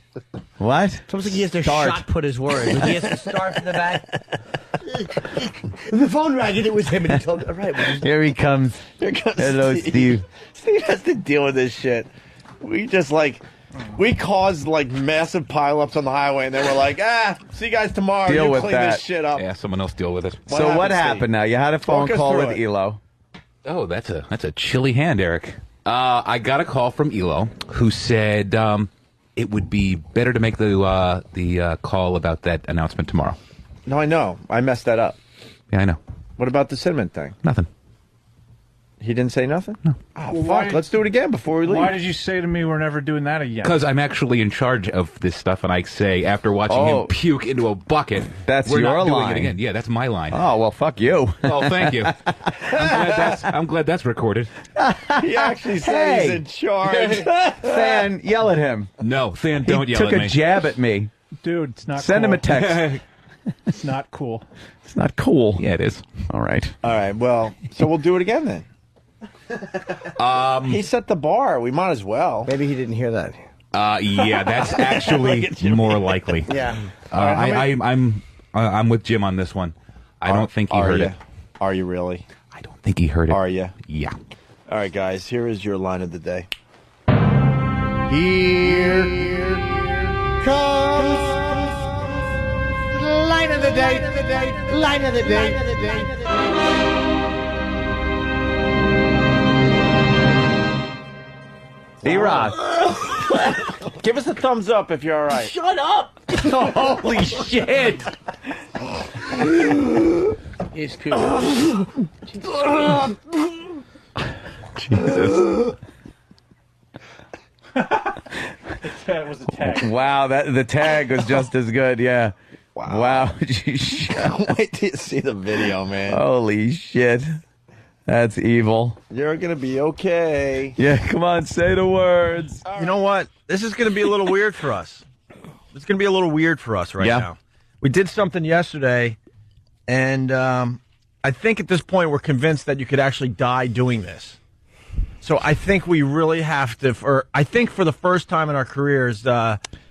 What? It's almost like he has to shot put his words. Like he has to start from the back. The phone rang and it was him and he told me, all right. Well, Here he comes. Here comes Hello, Steve. Steve has to deal with this shit. We just we caused massive pileups on the highway, and then we're like, see you guys tomorrow. Deal you with clean that. this shit up. Yeah, someone else deal with it. So what happened now? You had a phone Walk us call through with it. Elo. Oh, that's a chilly hand, Eric. I got a call from Elo who said it would be better to make the call about that announcement tomorrow. No, I know. I messed that up. Yeah, I know. What about the cinnamon thing? Nothing. He didn't say nothing? No. Oh, Well, fuck. why- Let's do it again before we leave. Why did you say to me we're never doing that again? Because I'm actually in charge of this stuff, and I say after watching Oh. him puke into a bucket, That's we're your not doing line. it again. Yeah, that's my line. Oh, well, fuck you. Oh, thank you. I'm glad that's recorded. He actually said he's Hey. in charge. Fan, yell at him. No, Than, don't He yell took at a me. jab at me. Dude, it's not Send cool. him a text. It's not cool. It's not cool. Yeah, it is. All right. All right, well, so we'll do it again then. He set the bar. We might as well. maybe he didn't hear that. Yeah, that's actually more likely. Yeah. I'm with Jim on this one. I don't think he heard it. Are you really? I don't think he heard it. Are you? Yeah. All right, guys, here is your line of the day. Here comes line of the day. Line of the day. Erock. Give us a thumbs up if you're all right. Shut up! Holy shit. He's cool. Jesus. That was a tag. Wow, the tag was just as good, yeah. Wow. Wait till you see the video, man. Holy shit. That's evil. You're going to be okay. Yeah, come on, say the words. You know what? This is going to be a little weird for us. It's going to be a little weird for us right now. We did something yesterday, and I think at this point we're convinced that you could actually die doing this. So I think we really have to, I think for the first time in our careers,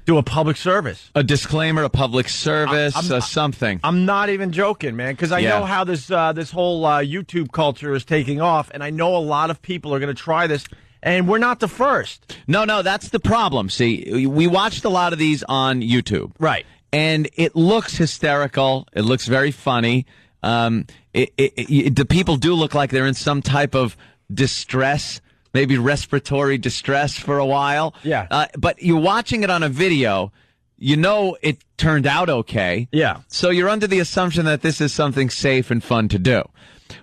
do a public service. A disclaimer, a public service, something. I'm not even joking, man, because I know how this whole YouTube culture is taking off, and I know a lot of people are going to try this, and we're not the first. No, that's the problem. See, we watched a lot of these on YouTube. Right. And it looks hysterical. It looks very funny. The people do look like they're in some type of distress, maybe respiratory distress for a while. Yeah. But you're watching it on a video, you know it turned out okay. Yeah. So you're under the assumption that this is something safe and fun to do.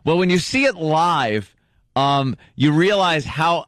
Well, when you see it live, you realize how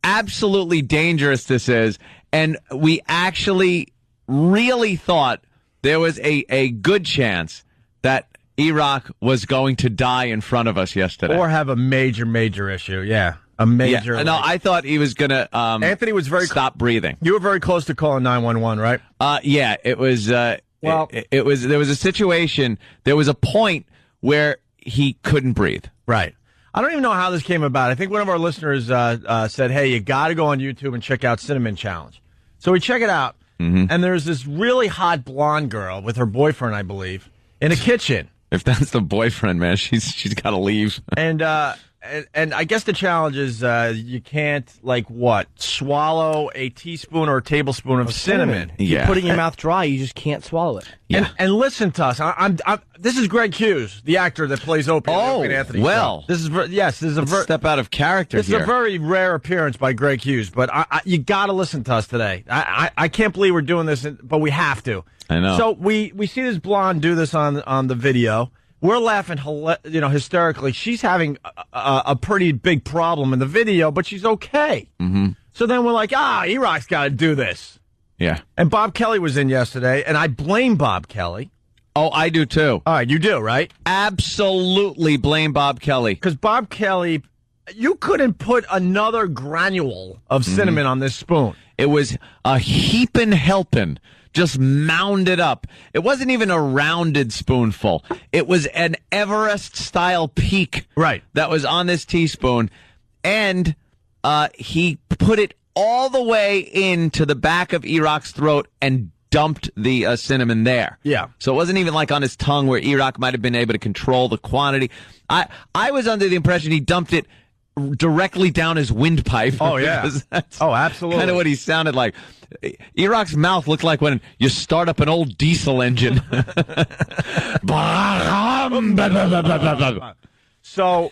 absolutely dangerous this is. And we actually really thought there was a good chance that Erock was going to die in front of us yesterday. Or have a major issue, yeah. A major... Yeah. No, I thought he was going to Anthony was very stop breathing. You were very close to calling 911, right? Yeah, it was... there was a situation, there was a point where he couldn't breathe. Right. I don't even know how this came about. I think one of our listeners said, hey, you got to go on YouTube and check out Cinnamon Challenge. So we check it out, and there's this really hot blonde girl with her boyfriend, I believe, in a kitchen. If that's the boyfriend, man, she's got to leave. And I guess the challenge is you can't, swallow a teaspoon or a tablespoon of cinnamon. Yeah. You put it in your mouth dry, you just can't swallow it. Yeah. And listen to us. This is Greg Hughes, the actor that plays Opie. Oh, in Anthony well. This is this is a step out of character. This here. is a very rare appearance by Greg Hughes, but you got to listen to us today. I can't believe we're doing this, but we have to. I know. So we see this blonde do this on the video. We're laughing, hysterically. She's having a pretty big problem in the video, but she's okay. Mm-hmm. So then we're like, Erock's got to do this. Yeah. And Bob Kelly was in yesterday, and I blame Bob Kelly. Oh, I do too. All right, you do, right? Absolutely blame Bob Kelly. Because Bob Kelly, you couldn't put another granule of cinnamon on this spoon. It was a heaping helping. Just mounded up. It wasn't even a rounded spoonful. It was an Everest-style peak that was on this teaspoon. And he put it all the way into the back of Erock's throat and dumped the cinnamon there. Yeah. So it wasn't even like on his tongue where Erock might have been able to control the quantity. I was under the impression he dumped it directly down his windpipe. Oh, yeah. Oh, absolutely. Kind of what he sounded like. Erock's mouth looked like when you start up an old diesel engine. So,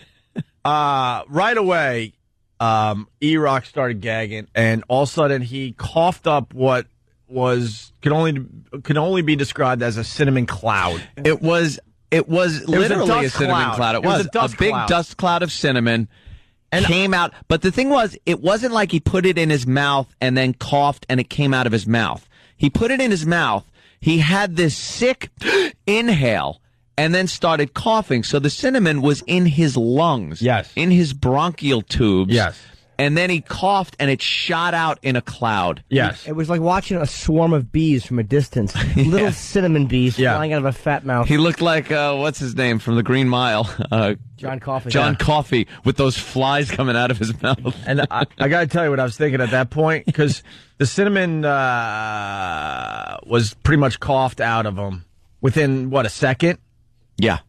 right away, Erock started gagging, and all of a sudden he coughed up what could only be described as a cinnamon cloud. It was literally a cinnamon cloud. It was a big dust cloud of cinnamon. And came out, but the thing was, it wasn't like he put it in his mouth and then coughed and it came out of his mouth. He put it in his mouth, he had this sick inhale, and then started coughing. So the cinnamon was in his lungs. Yes. In his bronchial tubes. Yes. And then he coughed and it shot out in a cloud. Yes. It was like watching a swarm of bees from a distance. Little cinnamon bees flying out of a fat mouth. He looked like, what's his name from the Green Mile? John Coffey. John Coffey with those flies coming out of his mouth. And I got to tell you what I was thinking at that point, because the cinnamon was pretty much coughed out of him within, a second? Yeah.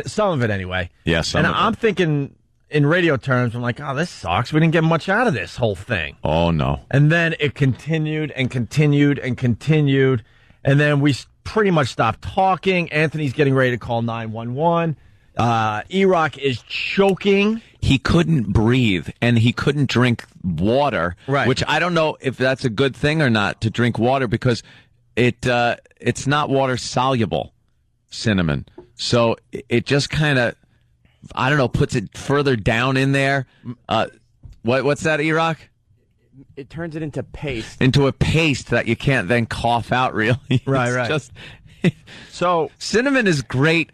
Some of it anyway. Yeah, some of it. I'm thinking... in radio terms, I'm like, this sucks. We didn't get much out of this whole thing. Oh, no. And then it continued and continued and continued. And then we pretty much stopped talking. Anthony's getting ready to call 911. Erock is choking. He couldn't breathe, and he couldn't drink water, which I don't know if that's a good thing or not, to drink water, because it's not water-soluble, cinnamon. So it just kind of... I don't know, puts it further down in there. What's that, Erock? It turns it into paste. Into a paste that you can't then cough out, really. Right. So cinnamon is great.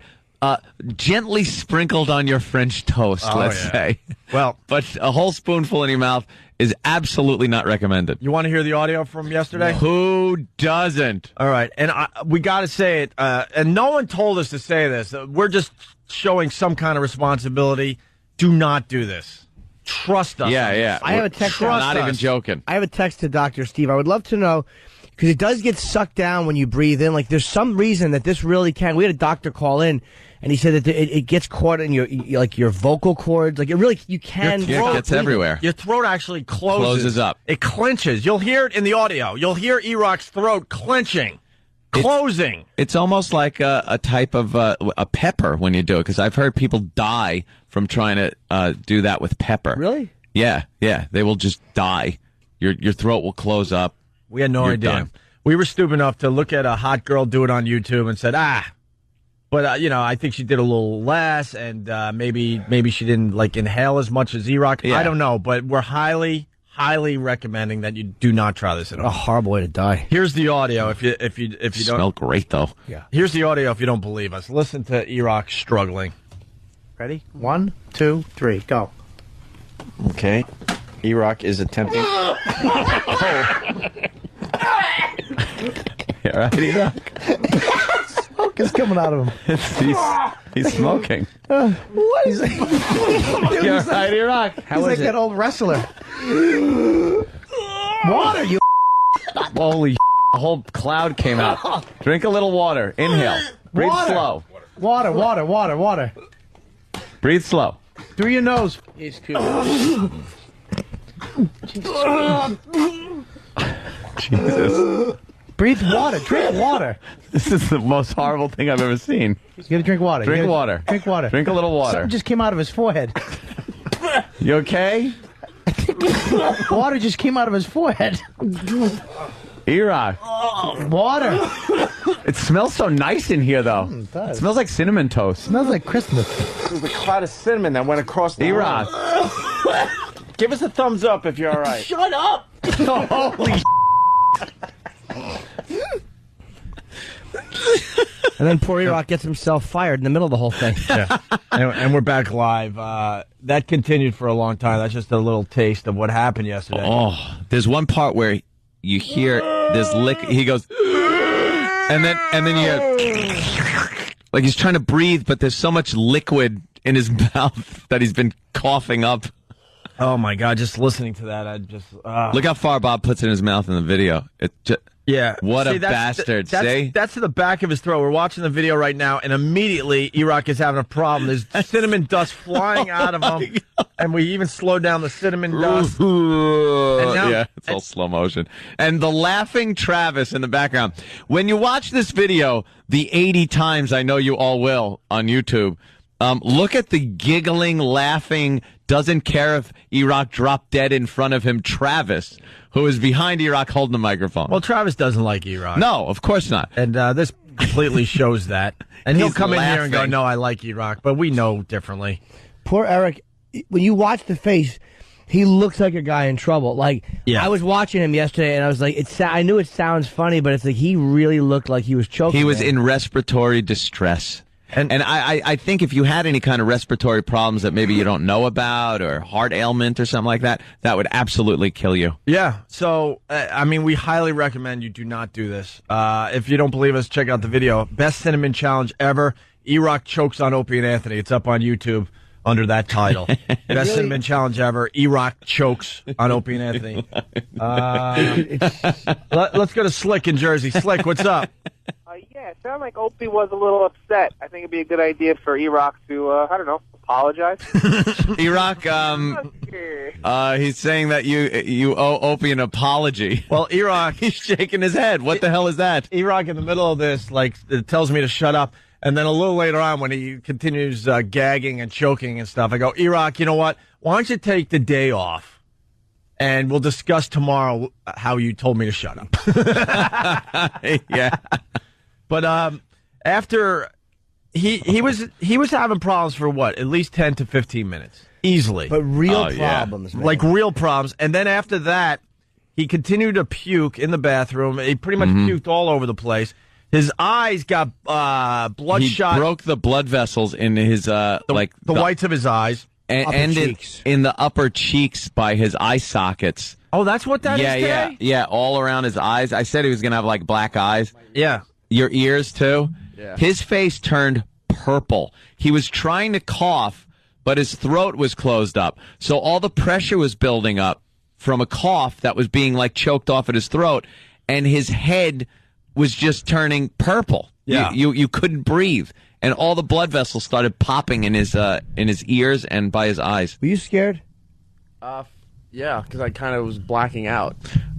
Gently sprinkled on your French toast, let's say. Well, but a whole spoonful in your mouth is absolutely not recommended. You want to hear the audio from yesterday? Who doesn't? All right, and we got to say it. And no one told us to say this. We're just showing some kind of responsibility. Do not do this. Trust us. Yeah. I have a text. Not even joking. I have a text to Dr. Steve. I would love to know, because it does get sucked down when you breathe in. Like, there's some reason that this really can. We had a doctor call in, and he said that it gets caught in your vocal cords. Like, it really, you can. It gets everywhere. Your throat actually closes up. It clenches. You'll hear it in the audio. You'll hear Erock's throat clenching, closing. It's almost like a type of a pepper when you do it, because I've heard people die from trying to do that with pepper. Really? Yeah. They will just die. Your throat will close up. We had no idea. Done. We were stupid enough to look at a hot girl do it on YouTube and said, But, I think she did a little less, and maybe she didn't, inhale as much as Erock. Yeah. I don't know, but we're highly, highly recommending that you do not try this at all. A horrible way to die. Here's the audio if you don't. Smell great, though. Yeah. Here's the audio if you don't believe us. Listen to Erock struggling. Ready? 1, 2, 3, go. Okay. Erock is attempting. You all right, Erock? Smoke is coming out of him. He's smoking. What is it? You all right, Erock? He's like that old wrestler. Water, you. Holy a whole cloud came out. Drink a little water. Inhale. Breathe slow. Water. Breathe slow. Through your nose. He's cool. Jesus. Breathe water. Drink water. This is the most horrible thing I've ever seen. You gotta drink water. Drink water. Drink water. Drink a little water. Something just came out of his forehead. You okay? Water just came out of his forehead. Erock. Water. It smells so nice in here, though. It does. It smells like cinnamon toast. Smells like Christmas. It was a cloud of cinnamon that went across the Erock. Give us a thumbs up if you're all right. Shut up! Holy And then poor Erock gets himself fired in the middle of the whole thing. Yeah. And we're back live. That continued for a long time. That's just a little taste of what happened yesterday. Oh, there's one part where you hear this lick. He goes, and then you hear, like he's trying to breathe, but there's so much liquid in his mouth that he's been coughing up. Oh my God! Just listening to that, I just look how far Bob puts in his mouth in the video. It just, yeah. What See, a bastard! That's to the back of his throat. We're watching the video right now, and immediately Erock is having a problem. There's cinnamon dust flying out of him, and we even slowed down the cinnamon dust. Yeah, it's all slow motion. And the laughing Travis in the background. When you watch this video, the 80 times I know you all will on YouTube, look at the giggling, laughing, doesn't care if Erock dropped dead in front of him, Travis, who is behind Erock holding the microphone. Well, Travis doesn't like Erock. No, of course not. And this completely shows that. And he'll He's come in here and go, laughing. no, I like Erock, but we know differently. Poor Erik, when you watch the face, he looks like a guy in trouble. Like, Yeah. I was watching him yesterday, and I was like, I knew it sounds funny, but it's like he really looked like he was choking. He was there. in respiratory distress. And I think if you had any kind of respiratory problems that maybe you don't know about or heart ailment or something like that, that would absolutely kill you. Yeah. So, we highly recommend you do not do this. If you don't believe us, check out the video. Best cinnamon challenge ever. Erock chokes on Opie and Anthony. It's up on YouTube under that title. Best cinnamon challenge ever. Erock chokes on Opie and Anthony. Let's go to Slick in Jersey. Slick, what's up? Yeah, it sounded like Opie was a little upset. I think it'd be a good idea for Erock to, apologize. Erock, he's saying that you owe Opie an apology. Well, Erock, he's shaking his head. What the hell is that? Erock in the middle of this, it tells me to shut up. And then a little later on, when he continues gagging and choking and stuff, I go, Erock, you know what? Why don't you take the day off, and we'll discuss tomorrow how you told me to shut up. Yeah. But after he was having problems for what? At least 10 to 15 minutes. Easily. But real problems, man. Like real problems. And then after that, he continued to puke in the bathroom. He pretty much puked all over the place. His eyes got bloodshot. He broke the blood vessels in his the whites of his eyes. And in the upper cheeks by his eye sockets. Oh, that's what that is today? Yeah, all around his eyes. I said he was going to have, like, black eyes. Yeah. Your ears, too? Yeah. His face turned purple. He was trying to cough, but his throat was closed up. So all the pressure was building up from a cough that was being, like, choked off at his throat, and his head was just turning purple. Yeah. You couldn't breathe. And all the blood vessels started popping in his ears and by his eyes. Were you scared? Yeah, because I kind of was blacking out.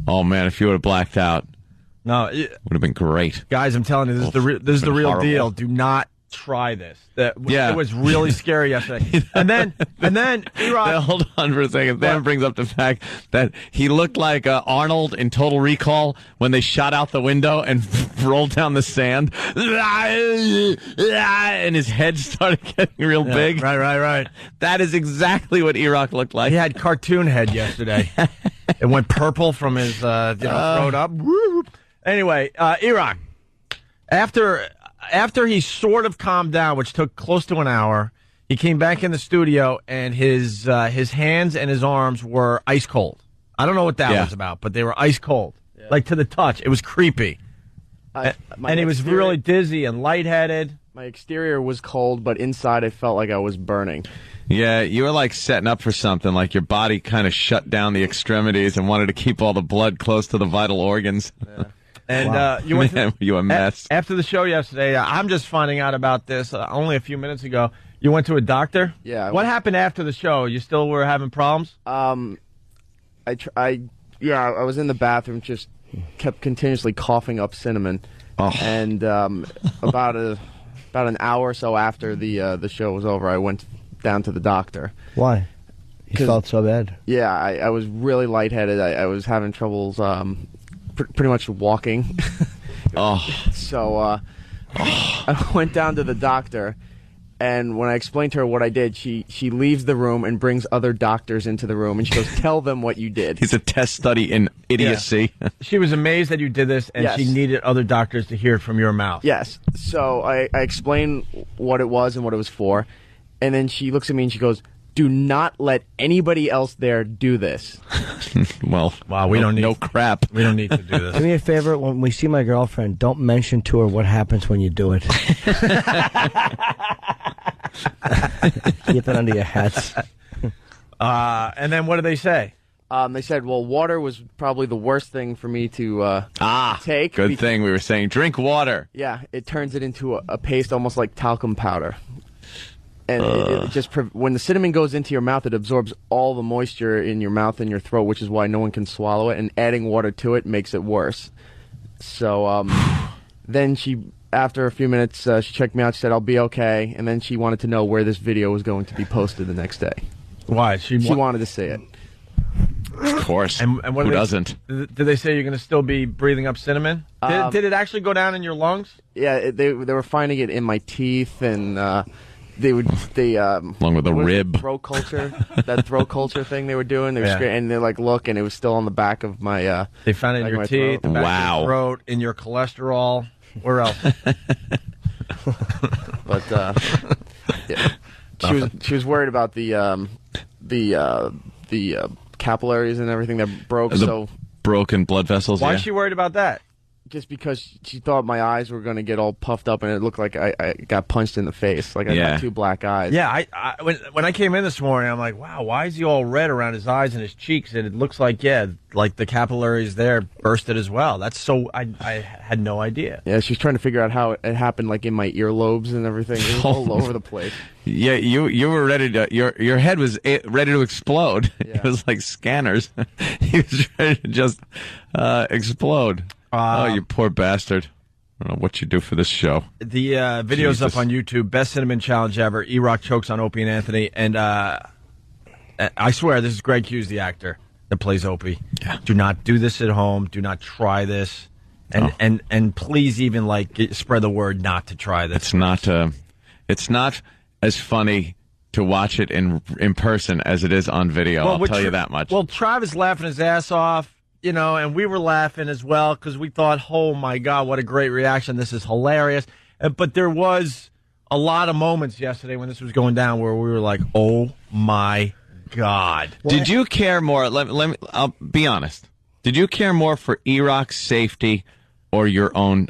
Oh man, if you would have blacked out, no, would have been great. Guys, I'm telling you, this is the real deal. Do not try this. It was really scary yesterday. And then Erock, hold on for a second. That brings up the fact that he looked like Arnold in Total Recall when they shot out the window and rolled down the sand, and his head started getting real big. Right. That is exactly what Erock looked like. He had cartoon head yesterday. It went purple from his throat up. Anyway, Erock, after he sort of calmed down, which took close to an hour, he came back in the studio, and his hands and his arms were ice cold. I don't know what that was about, but they were ice cold, like to the touch. It was creepy. And he was really dizzy and lightheaded. My exterior was cold, but inside I felt like I was burning. Yeah, you were like setting up for something, like your body kind of shut down the extremities and wanted to keep all the blood close to the vital organs. Yeah. And you went you a mess. After the show yesterday, I'm just finding out about this only a few minutes ago. You went to a doctor? Yeah. What happened after the show? You still were having problems? I was in the bathroom, just kept continuously coughing up cinnamon. Oh. And about an hour or so after the show was over, I went down to the doctor. Why? You felt so bad? Yeah, I was really lightheaded. I was having troubles pretty much walking. So I went down to the doctor, and when I explained to her what I did, she leaves the room and brings other doctors into the room, and she goes, "Tell them what you did." It's a test study in idiocy. Yeah. She was amazed that you did this, and she needed other doctors to hear it from your mouth. Yes. So I explained what it was and what it was for, and then she looks at me and she goes, "Do not let anybody else there do this." Well, wow, we don't need crap. We don't need to do this. Do me a favor, when we see my girlfriend, don't mention to her what happens when you do it. Keep it under your hats. And then what did they say? They said, well, water was probably the worst thing for me to take. Good thing we were saying drink water. Yeah, it turns it into a paste almost like talcum powder. And it just when the cinnamon goes into your mouth, it absorbs all the moisture in your mouth and your throat, which is why no one can swallow it. And adding water to it makes it worse. So then after a few minutes, she checked me out. She said, "I'll be okay." And then she wanted to know where this video was going to be posted the next day. Why? She wanted to see it. Of course. And what who doesn't? Did they say you're going to still be breathing up cinnamon? Did it actually go down in your lungs? Yeah, they were finding it in my teeth, and along with the rib throat culture, that throat culture thing they were doing. They were and they're like, look, and it was still on the back of my. They found it in your teeth, the back of your throat, in your cholesterol. Where else? But she was worried about the capillaries and everything that broke. The broken blood vessels. Why is she worried about that? Just because she thought my eyes were going to get all puffed up and it looked like I got punched in the face. Like I got two black eyes. Yeah, when I came in this morning, I'm like, wow, why is he all red around his eyes and his cheeks? And it looks like, like the capillaries there bursted as well. That's so, I had no idea. Yeah, she's trying to figure out how it happened, like in my earlobes and everything. It was all over the place. Yeah, you were ready to, your head was ready to explode. Yeah. It was like scanners. He was ready to just explode. Oh, you poor bastard. I don't know what you do for this show. The video's up on YouTube. Best cinnamon challenge ever. Erock chokes on Opie and Anthony. And I swear, this is Greg Hughes, the actor that plays Opie. Yeah. Do not do this at home. Do not try this. And please even spread the word not to try this. It's not as funny to watch it in person as it is on video. I'll tell you that much. Well, Travis laughing his ass off. and we were laughing as well because we thought, oh, my God, what a great reaction. This is hilarious. But there was a lot of moments yesterday when this was going down where we were like, oh, my God. Did you care more? I'll be honest. Did you care more for Erock's safety or your own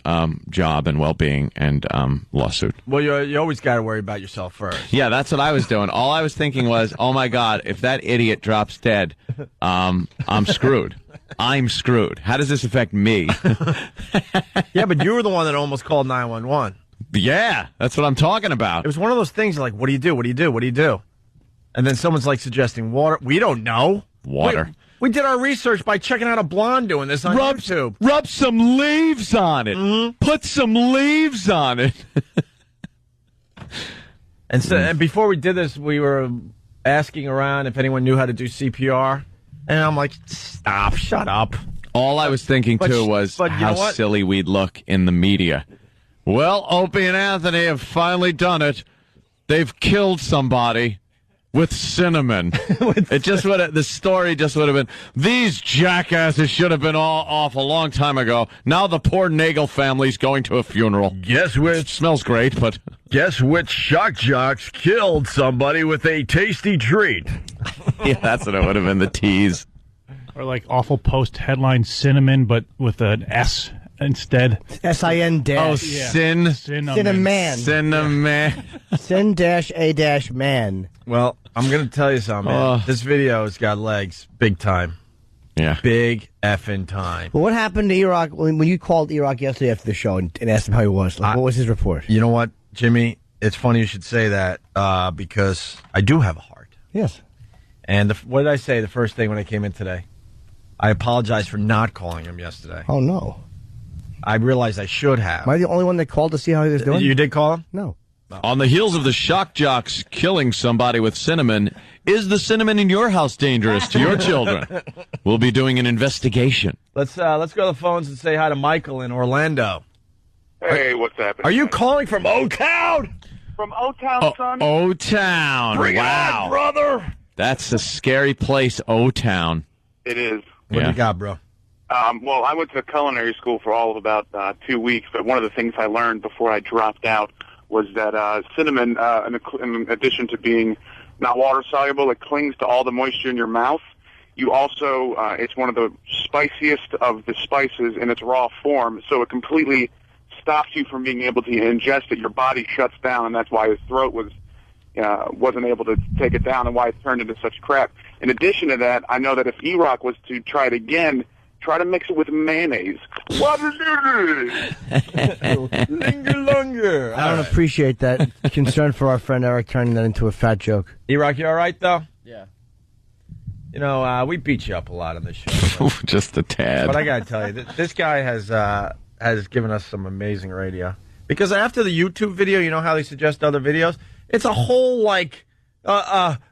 job and well-being and lawsuit? Well, you always got to worry about yourself first. Yeah, that's what I was doing. All I was thinking was, oh, my God, if that idiot drops dead, I'm screwed. I'm screwed. How does this affect me? Yeah, but you were the one that almost called 911. Yeah, that's what I'm talking about. It was one of those things like, what do you do? What do you do? What do you do? And then someone's like suggesting water. We don't know. Water. We did our research by checking out a blonde doing this on YouTube. Rub some leaves on it. Mm-hmm. Put some leaves on it. And before we did this, we were asking around if anyone knew how to do CPR. And I'm like, stop, shut up. All I was thinking, too, was how silly we'd look in the media. Well, Opie and Anthony have finally done it. They've killed somebody with cinnamon. The story just would have been, these jackasses should have been all off a long time ago. Now the poor Nagel family's going to a funeral. It smells great, but... Guess which shock jocks killed somebody with a tasty treat? Yeah, that's what it would have been, the tease. Or like awful post headline cinnamon, but with an S instead. S-I-N dash. Oh, Cinnamon. Sin dash A dash man. Well, I'm going to tell you something, man. This video's got legs big time. Yeah. Big effing time. Well, what happened to Erock when you called Erock yesterday after the show and asked him how he was? What was his report? You know what, Jimmy? It's funny you should say that because I do have a heart. Yes. And what did I say the first thing when I came in today? I apologize for not calling him yesterday. Oh, no. I realized I should have. Am I the only one that called to see how he was doing? You did call him? No. On the heels of the shock jocks killing somebody with cinnamon, is the cinnamon in your house dangerous to your children? We'll be doing an investigation. Let's go to the phones and say hi to Michael in Orlando. Hey, what's happening? Are you calling from O-Town? From O-Town, son? O-Town. Bring it on, brother. That's a scary place, O-Town. It is. What do you got, bro? Well, I went to culinary school for all of about 2 weeks, but one of the things I learned before I dropped out was that cinnamon, in addition to being not water-soluble, it clings to all the moisture in your mouth. You also, it's one of the spiciest of the spices in its raw form, so it completely stops you from being able to ingest it. Your body shuts down, and that's why his throat wasn't able to take it down and why it turned into such crap. In addition to that, I know that if Erock was to try it again, try to mix it with mayonnaise. What is it? Linger longer. I don't appreciate that concern for our friend Erik turning that into a fat joke. Erock, you all right, though? Yeah. You know, we beat you up a lot on this show. Just a tad. But I got to tell you, this guy has given us some amazing radio. Because after the YouTube video, you know how they suggest other videos? It's a whole,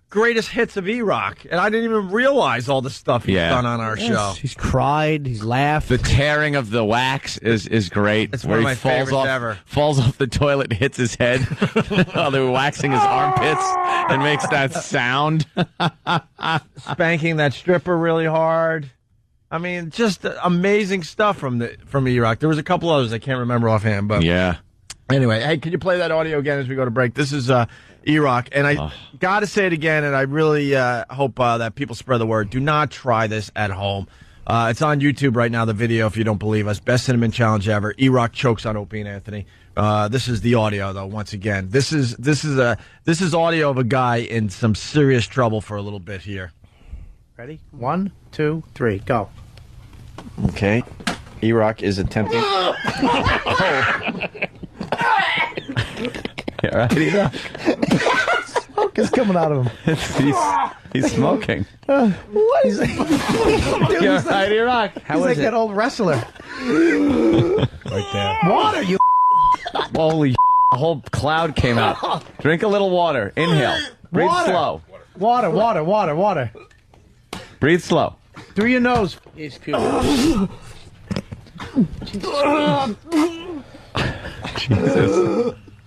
greatest hits of Erock. And I didn't even realize all the stuff he's done on our show. He's cried, he's laughed. The tearing of the wax is great. It's one of my favorites ever. Falls off the toilet, hits his head while they're waxing his armpits and makes that sound. Spanking that stripper really hard. I mean, just amazing stuff from Erock. There was a couple others I can't remember offhand, but yeah. Anyway, hey, can you play that audio again as we go to break? This is Erock, and I got to say it again, and I really hope that people spread the word. Do not try this at home. It's on YouTube right now, the video, if you don't believe us. Best Cinnamon Challenge ever. Erock chokes on Opie and Anthony. This is the audio, though, once again. This is audio of a guy in some serious trouble for a little bit here. Ready? 1, 2, 3, go. Okay. Erock is attempting... Yeah, right, Erock. Smoke is coming out of him. He's smoking. What is it? You're right, Erock. He's like that old wrestler. Right there. Water, you... Holy a whole cloud came out. Drink a little water. Inhale. Breathe slow. Water. Breathe slow. Through your nose. Jesus.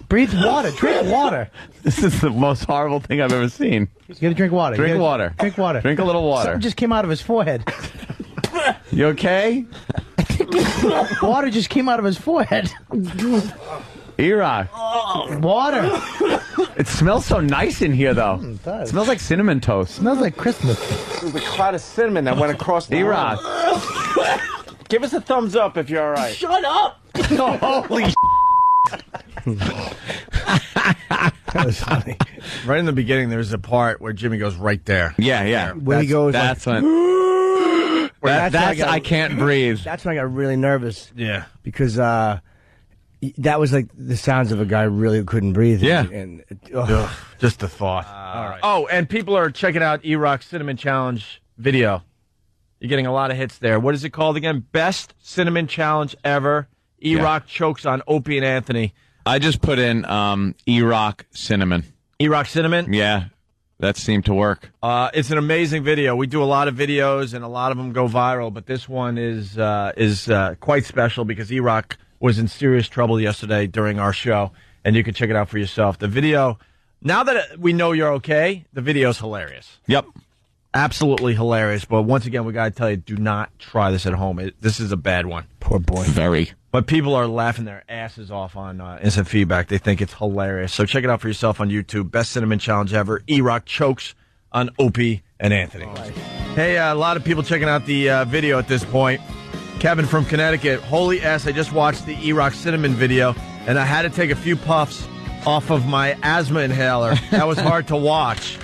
Breathe water. Drink water. This is the most horrible thing I've ever seen. You gotta drink water. Drink water. Drink water. Drink a little water. Something just came out of his forehead. You okay? Water just came out of his forehead. Erock. Water. It smells so nice in here, though. It does. It smells like cinnamon toast. Smells like Christmas. There's a cloud of cinnamon that went across the Erock. Give us a thumbs up if you're all right. Shut up! Holy That was funny. Right in the beginning, there's a part where Jimmy goes right there. Yeah. Where he goes, That's like, when. That's I can't breathe. That's when I got really nervous. Yeah. Because that was like the sounds of a guy really couldn't breathe. Yeah. And Ugh, just the thought. All right. Oh, and people are checking out Erock's Cinnamon Challenge video. You're getting a lot of hits there. What is it called again? Best Cinnamon Challenge ever. Erock chokes on Opie and Anthony. I just put in Erock cinnamon. Erock cinnamon? Yeah, that seemed to work. It's an amazing video. We do a lot of videos, and a lot of them go viral, but this one is quite special because Erock was in serious trouble yesterday during our show, and you can check it out for yourself. The video, now that we know you're okay, the video's hilarious. Yep. Absolutely hilarious. But once again, we got to tell you, do not try this at home. This is a bad one. Poor boy. Very. But people are laughing their asses off on instant feedback. They think it's hilarious. So check it out for yourself on YouTube. Best Cinnamon Challenge ever. Erock chokes on Opie and Anthony. Right. Hey, a lot of people checking out the video at this point. Kevin from Connecticut. Holy S, I just watched the Erock cinnamon video, and I had to take a few puffs off of my asthma inhaler. That was hard to watch.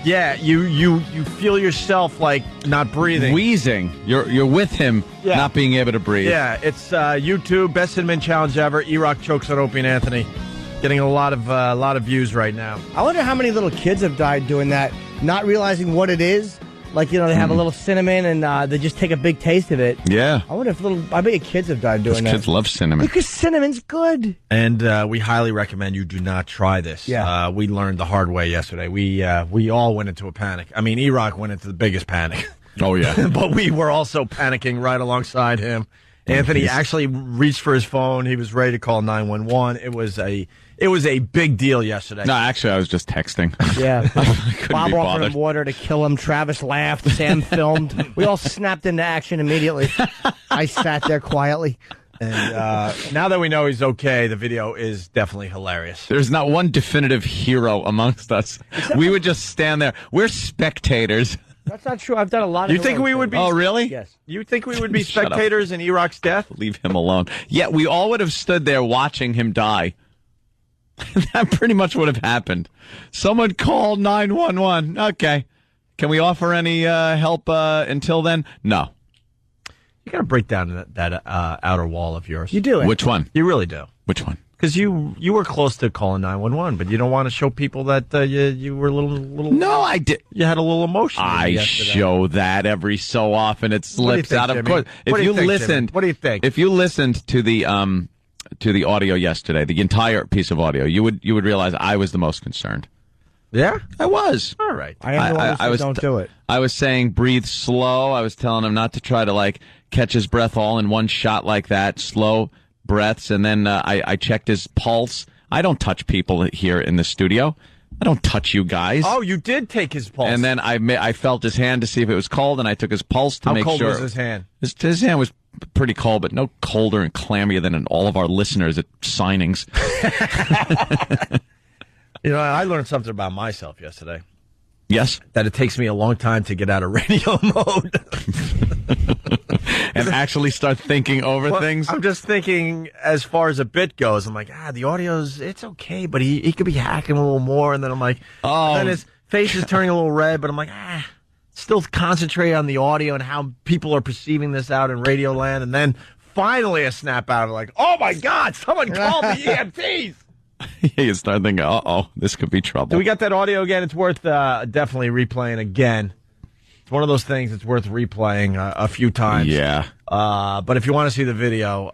Yeah, you feel yourself like not breathing, wheezing. You're with him, not being able to breathe. Yeah, it's YouTube Best Cinnamon Challenge ever. Erock chokes on Opie and Anthony, getting a lot of views right now. I wonder how many little kids have died doing that, not realizing what it is. Like, they have a little cinnamon and they just take a big taste of it. Yeah. I wonder if I bet you kids have died doing that. Kids love cinnamon. Because cinnamon's good. And we highly recommend you do not try this. Yeah. We learned the hard way yesterday. We all went into a panic. I mean, Erock went into the biggest panic. Oh, yeah. But we were also panicking right alongside him. Anthony actually reached for his phone. He was ready to call 911. It was a big deal yesterday. No, actually, I was just texting. Yeah. Bob be offered bothered. him water to kill him. Travis laughed. Sam filmed. We all snapped into action immediately. I sat there quietly. And now that we know he's okay, the video is definitely hilarious. There's not one definitive hero amongst us. We would just stand there. We're spectators. That's not true. I've done a lot of You think we would be? Oh, really? Yes. You think we would be Shut up. spectators in Erock's death? Leave him alone. Yeah, we all would have stood there watching him die. That pretty much would have happened. Someone called 911. Okay. Can we offer any help until then? No. You got to break down that outer wall of yours. You do it. Which one? You really do. Which one? Because you were close to calling 911, but you don't want to show people that you were a little. No, I did. You had a little emotion. I show that every so often. It slips think, out. Of Jimmy? course, What do you think, listened, Jimmy? What do you think? If you listened to the audio yesterday, the entire piece of audio, you would realize I was the most concerned. Yeah, I was. All right. I am the one who said don't do it. I was saying breathe slow. I was telling him not to try to catch his breath all in one shot like that. Slow breaths, and then I checked his pulse. I don't touch people here in the studio. I don't touch you guys. Oh, you did take his pulse. And then I felt his hand to see if it was cold, and I took his pulse to make sure. How cold was his hand? His hand was pretty cold, but no colder and clammier than all of our listeners at signings. I learned something about myself yesterday. Yes? That it takes me a long time to get out of radio mode. And actually start thinking over things? I'm just thinking as far as a bit goes. I'm like, the audio's, it's okay, but he could be hacking a little more. And then I'm like, then his face is turning a little red, but I'm like, still concentrate on the audio and how people are perceiving this out in radio land. And then finally a snap out of like, oh my God, someone called the EMTs. You start thinking, this could be trouble. Do we got that audio again? It's worth definitely replaying again. It's one of those things that's worth replaying a few times. Yeah. But if you want to see the video,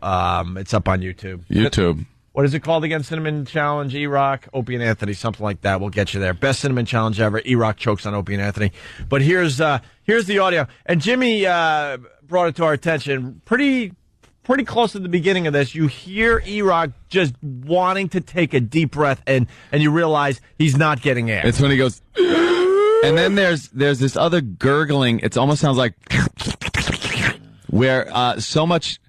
it's up on YouTube. YouTube. What is it called again? Cinnamon Challenge, Erock, Opie and Anthony, something like that. We'll get you there. Best Cinnamon Challenge ever. Erock chokes on Opie and Anthony. But here's the audio. And Jimmy brought it to our attention pretty close to the beginning of this. You hear Erock just wanting to take a deep breath, and you realize he's not getting air. It's when he goes, and then there's this other gurgling. It almost sounds like, where so much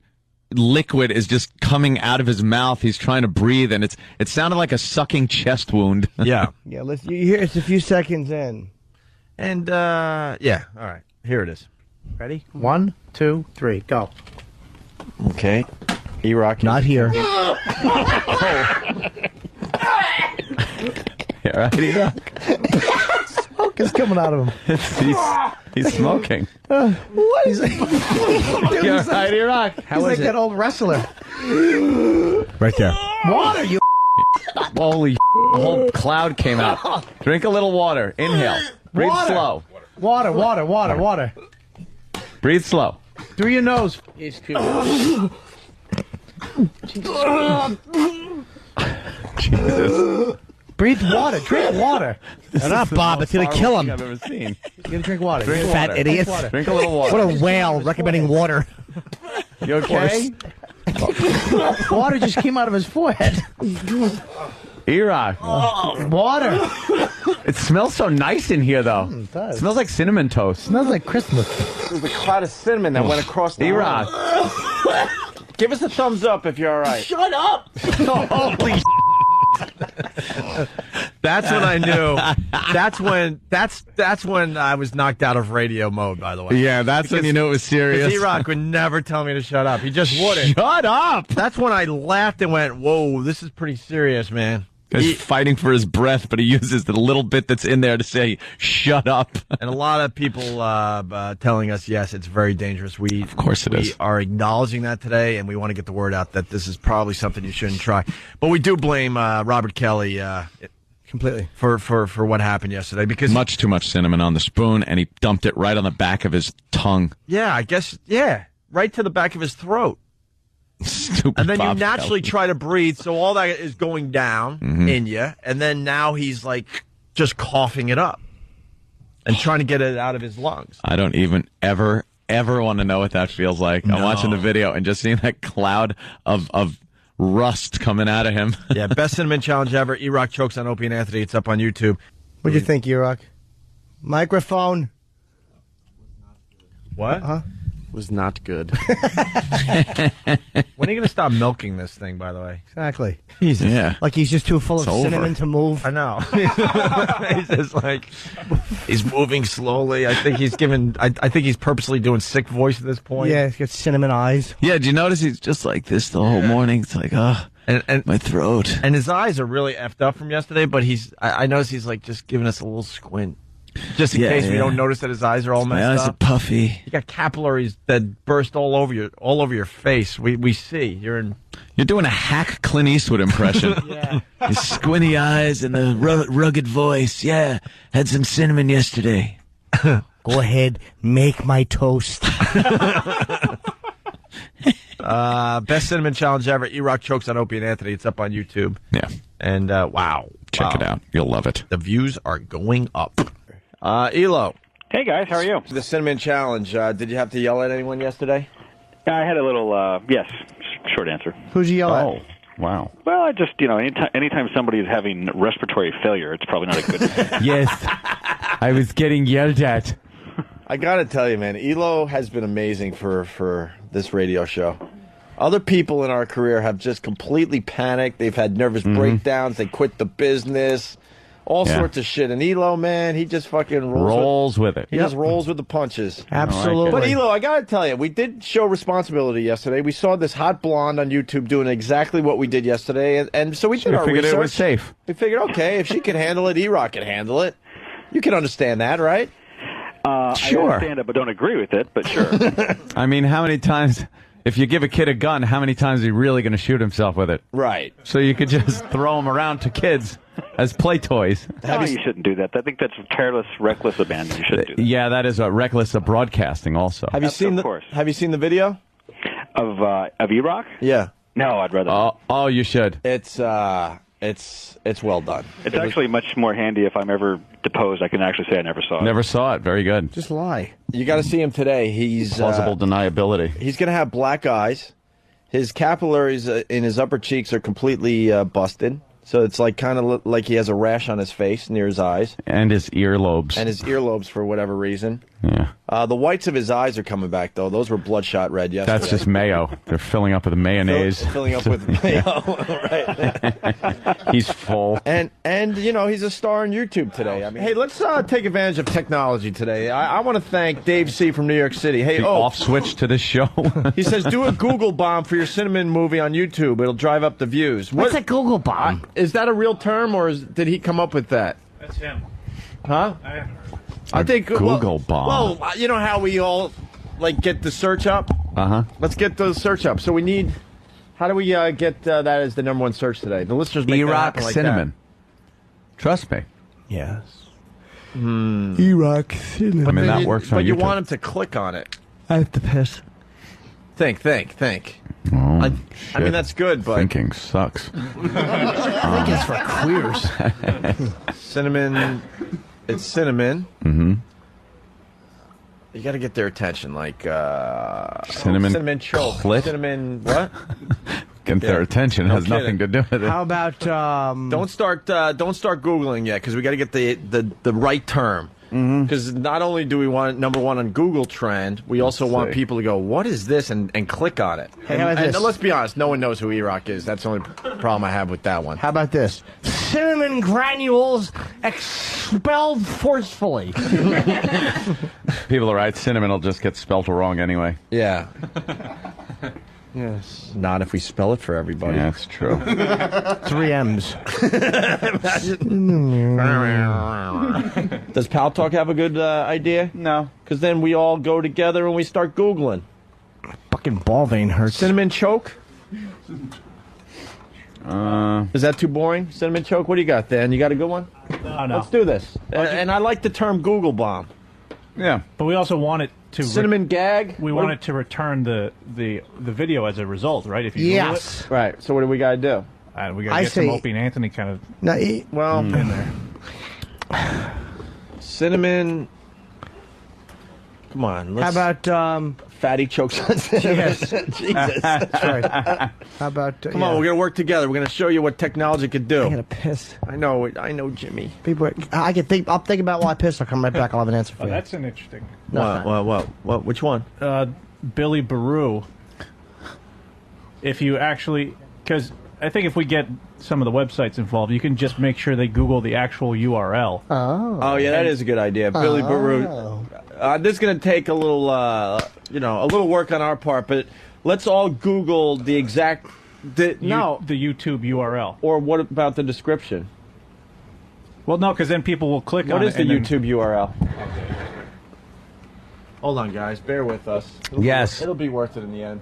liquid is just coming out of his mouth. He's trying to breathe, and it sounded like a sucking chest wound. Yeah. Yeah, you hear it's a few seconds in. And, yeah, all right. Here it is. Ready? 1, 2, 3, go. Okay. Erock. Not here. Yeah, right, Erock. Smoke is coming out of him. He's smoking. What is it? You're right, Erock. He's like that old wrestler. Right there. Water, you. Holy the whole cloud came out. Drink a little water. Inhale. Breathe Water. slow. Water. Breathe slow. Through your nose. Jesus. Breathe water. Drink water. Not Bob. It's going to kill him. I've ever seen. You gotta drink water. Drink Fat water. idiot. Drink a little water. What a whale recommending water. You okay? Water just came out of his forehead. Erock. Water. It smells so nice in here, though. It does. It smells like cinnamon toast. Smells like Christmas. There's a cloud of cinnamon that went across the Erock. Give us a thumbs up if you're all right. Shut up! Holy That's when I knew. That's when I was knocked out of radio mode, by the way. Yeah, that's when you knew it was serious. Erock would never tell me to shut up. He just wouldn't. Shut up! That's when I laughed and went, whoa, this is pretty serious, man. He's fighting for his breath, but he uses the little bit that's in there to say, shut up. And a lot of people telling us, yes, it's very dangerous. Of course it we is. are acknowledging that today, and we want to get the word out that this is probably something you shouldn't try. But we do blame Robert Kelly completely for what happened yesterday. Because much too much cinnamon on the spoon, and he dumped it right on the back of his tongue. Yeah, I guess, right to the back of his throat. Stupid. And then Bob you naturally Kelly. try to breathe, so all that is going down in you, and then now he's like just coughing it up and trying to get it out of his lungs. I don't even ever want to know what that feels like. I'm watching the video and just seeing that cloud of rust coming out of him. Yeah, best cinnamon challenge ever. Erock chokes on Opie and Anthony. It's up on YouTube. What'd you think, Erock? Microphone. What? Huh? Was not good. When are you going to stop milking this thing, by the way? Exactly. Jesus. Yeah. Like he's just too full It's of over. cinnamon to move. I know. He's just like, he's moving slowly. I think he's I think he's purposely doing sick voice at this point. Yeah, he's got cinnamon eyes. Yeah, do you notice he's just like this the whole morning? It's like, and my throat. And his eyes are really effed up from yesterday, but I notice he's like just giving us a little squint. Just in case we don't notice that his eyes are all messed up. My eyes are puffy. You got capillaries that burst all over your face. We see. You're doing a hack Clint Eastwood impression. Yeah. His squinty eyes and the rugged voice. Yeah, had some cinnamon yesterday. Go ahead, make my toast. Best cinnamon challenge ever. Erock chokes on Opie and Anthony. It's up on YouTube. Yeah. And wow. Check it out. You'll love it. The views are going up. Elo. Hey, guys. How are you? The cinnamon challenge. Did you have to yell at anyone yesterday? I had a little, yes, short answer. Who'd you yell Oh, at? wow. Well, I just, anytime somebody is having respiratory failure, it's probably not a good thing. Yes. I was getting yelled at. I gotta tell you, man, Elo has been amazing for this radio show. Other people in our career have just completely panicked. They've had nervous breakdowns. They quit the business. All sorts of shit. And Elo, man, he just fucking rolls with it. He just rolls with the punches. Absolutely. But Elo, I gotta tell you, we did show responsibility yesterday. We saw this hot blonde on YouTube doing exactly what we did yesterday, and so we did our figured research. it was safe. We figured, okay, if she can handle it, Erock can handle it. You can understand that, right? Sure. I understand it, but don't agree with it, but sure. I mean, how many times, if you give a kid a gun, how many times is he really going to shoot himself with it? Right. So you could just throw them around to kids as play toys. No, you shouldn't do that. I think that's careless, reckless abandon. You shouldn't do that. Yeah, that is a reckless broadcasting also. Have you seen Have you seen the video of Erock? Yeah. No, I'd rather not. Oh, you should. It's well done. It's actually much more handy if I'm ever deposed. I can actually say I never saw it. Never saw it. Very good. Just lie. You got to see him today. He's plausible deniability. He's going to have black eyes. His capillaries in his upper cheeks are completely busted. So it's like kind of like he has a rash on his face near his eyes. And his earlobes. And his earlobes for whatever reason. Yeah. The whites of his eyes are coming back, though. Those were bloodshot red yesterday. That's just mayo. They're filling up with mayonnaise. Filling up with mayo, right? He's full. And he's a star on YouTube today. I mean, hey, let's take advantage of technology today. I want to thank Dave C. from New York City. Hey, off switch to this show. He says, do a Google bomb for your Cinnamon movie on YouTube. It'll drive up the views. What's a Google bomb? Is that a real term, or did he come up with that? That's him. Huh? I think Google bomb. Well, you know how we all get the search up? Let's get the search up. So we need. How do we get that as the #1 search today? The listeners make that Erock happen like cinnamon. Trust me. Yes. Erock cinnamon. I mean, that works on But you YouTube. want him to click on it. I have to piss. Think. Oh, I shit. mean, that's good, but Thinking sucks. I think it's for queers. Cinnamon. It's cinnamon. Mm-hmm. You got to get their attention, Cinnamon choke, clit? cinnamon what? Get their attention. It No has nothing to do with it. How about Don't start googling yet, because we got to get the right term. Because not only do we want #1 on Google Trend, we also want people to go, what is this, and click on it. Hey, how about and this? let's be honest, no one knows who Erock is. That's the only problem I have with that one. How about this? Cinnamon granules expelled forcefully. People are right. Cinnamon will just get spelled wrong anyway. Yeah. Yes. Not if we spell it for everybody. Yeah, that's true. 3 M's. Does Pal Talk have a good idea? No. Because then we all go together and we start Googling. Fucking ball vein hurts. Cinnamon choke? Is that too boring? Cinnamon choke? What do you got, Dan? You got a good one? No. Let's do this. And I like the term Google bomb. Yeah. But we also want it to cinnamon gag. We want it to return the video as a result, right? If you Yes. Google it. Right. So what do we got to do? We got to get some Opie and Anthony kind of in there. Cinnamon. Come on. How about fatty chokes on cinnamon? Yes. Jesus. That's right. How about Come on, we're gonna work together. We're gonna show you what technology could do. I gotta piss. I know, Jimmy. People, I can think. I'll think about why I pissed. I'll come right back. I'll have an answer for Oh, you. that's an interesting. What? Which one? Billy Baru. If you actually, because I think if we get some of the websites involved, you can just make sure they Google the actual URL. Oh yeah, that is a good idea, Billy Baru. This is going to take a little, a little work on our part, but let's all Google the exact. The YouTube URL. Or what about the description? Well, no, because then people will click on it. What is the and then- YouTube URL? Hold on, guys. Bear with us. It'll be worth it in the end.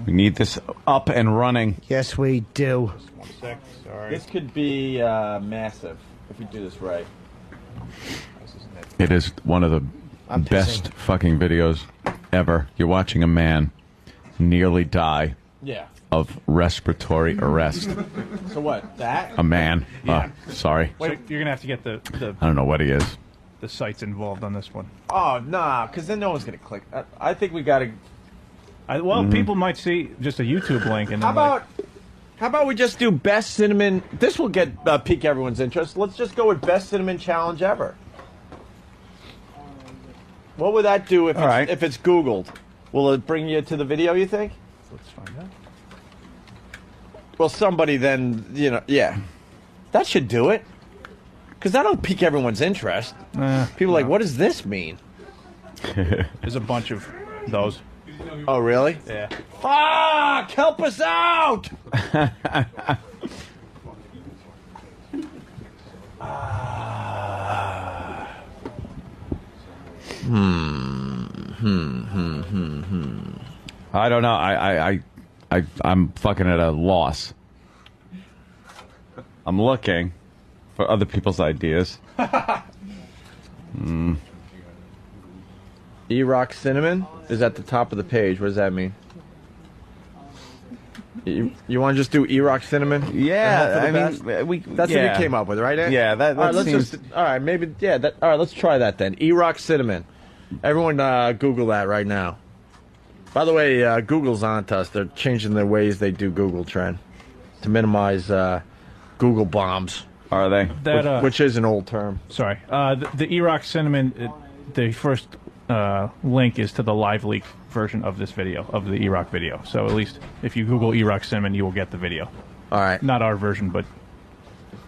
We need this up and running. Yes, we do. 1 sec. Sorry. This could be massive if we do this right. It is one of the best fucking videos ever. You're watching a man nearly die of respiratory arrest. So what? That? A man. Sorry. So you're going to have to get the I don't know what he is. the sites involved on this one. Oh, nah, because then no one's going to click. I think we got to... People might see just a YouTube link. And then How about we just do best cinnamon? This will get pique everyone's interest. Let's just go with best cinnamon challenge ever. What would that do if it's Googled? Will it bring you to the video, you think? Let's find out. Well, somebody then, that should do it. Because that'll pique everyone's interest. People are like, what does this mean? There's a bunch of those. Oh, really? Yeah. Fuck! Help us out! I don't know. I'm fucking at a loss. I'm looking for other people's ideas. Erock cinnamon is at the top of the page. What does that mean? You want to just do Erock cinnamon? Yeah, I mean, that's what you came up with, right? Ed? Yeah, that all right, let's seems... just. All right, maybe. Yeah. All right, let's try that then. Erock cinnamon. Everyone, Google that right now. By the way, Google's on to us. They're changing the ways they do Google Trend to minimize Google bombs. Are they? That, which is an old term. Sorry. The Erock cinnamon, the first link is to the live leak version of this video, of the Erock video. So at least if you Google Erock cinnamon, you will get the video. All right. Not our version, but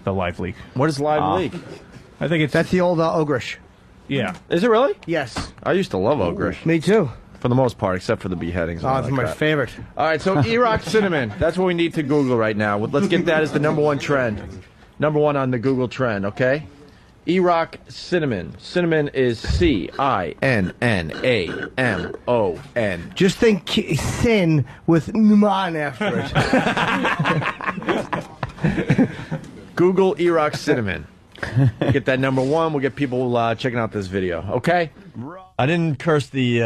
the live leak. What is live leak? I think it's... That's the old Ogrish. Yeah. Is it really? Yes. I used to love Ogrish. Me too. For the most part, except for the beheadings. Oh, it's my favorite. All right, so Erock cinnamon. That's what we need to Google right now. Let's get that as the #1 trend. #1 on the Google trend, okay? Erock cinnamon. Cinnamon is CINNAMON. Just think thin with man after it. Google Erock cinnamon. Get that #1. We'll get people checking out this video, okay? I didn't curse the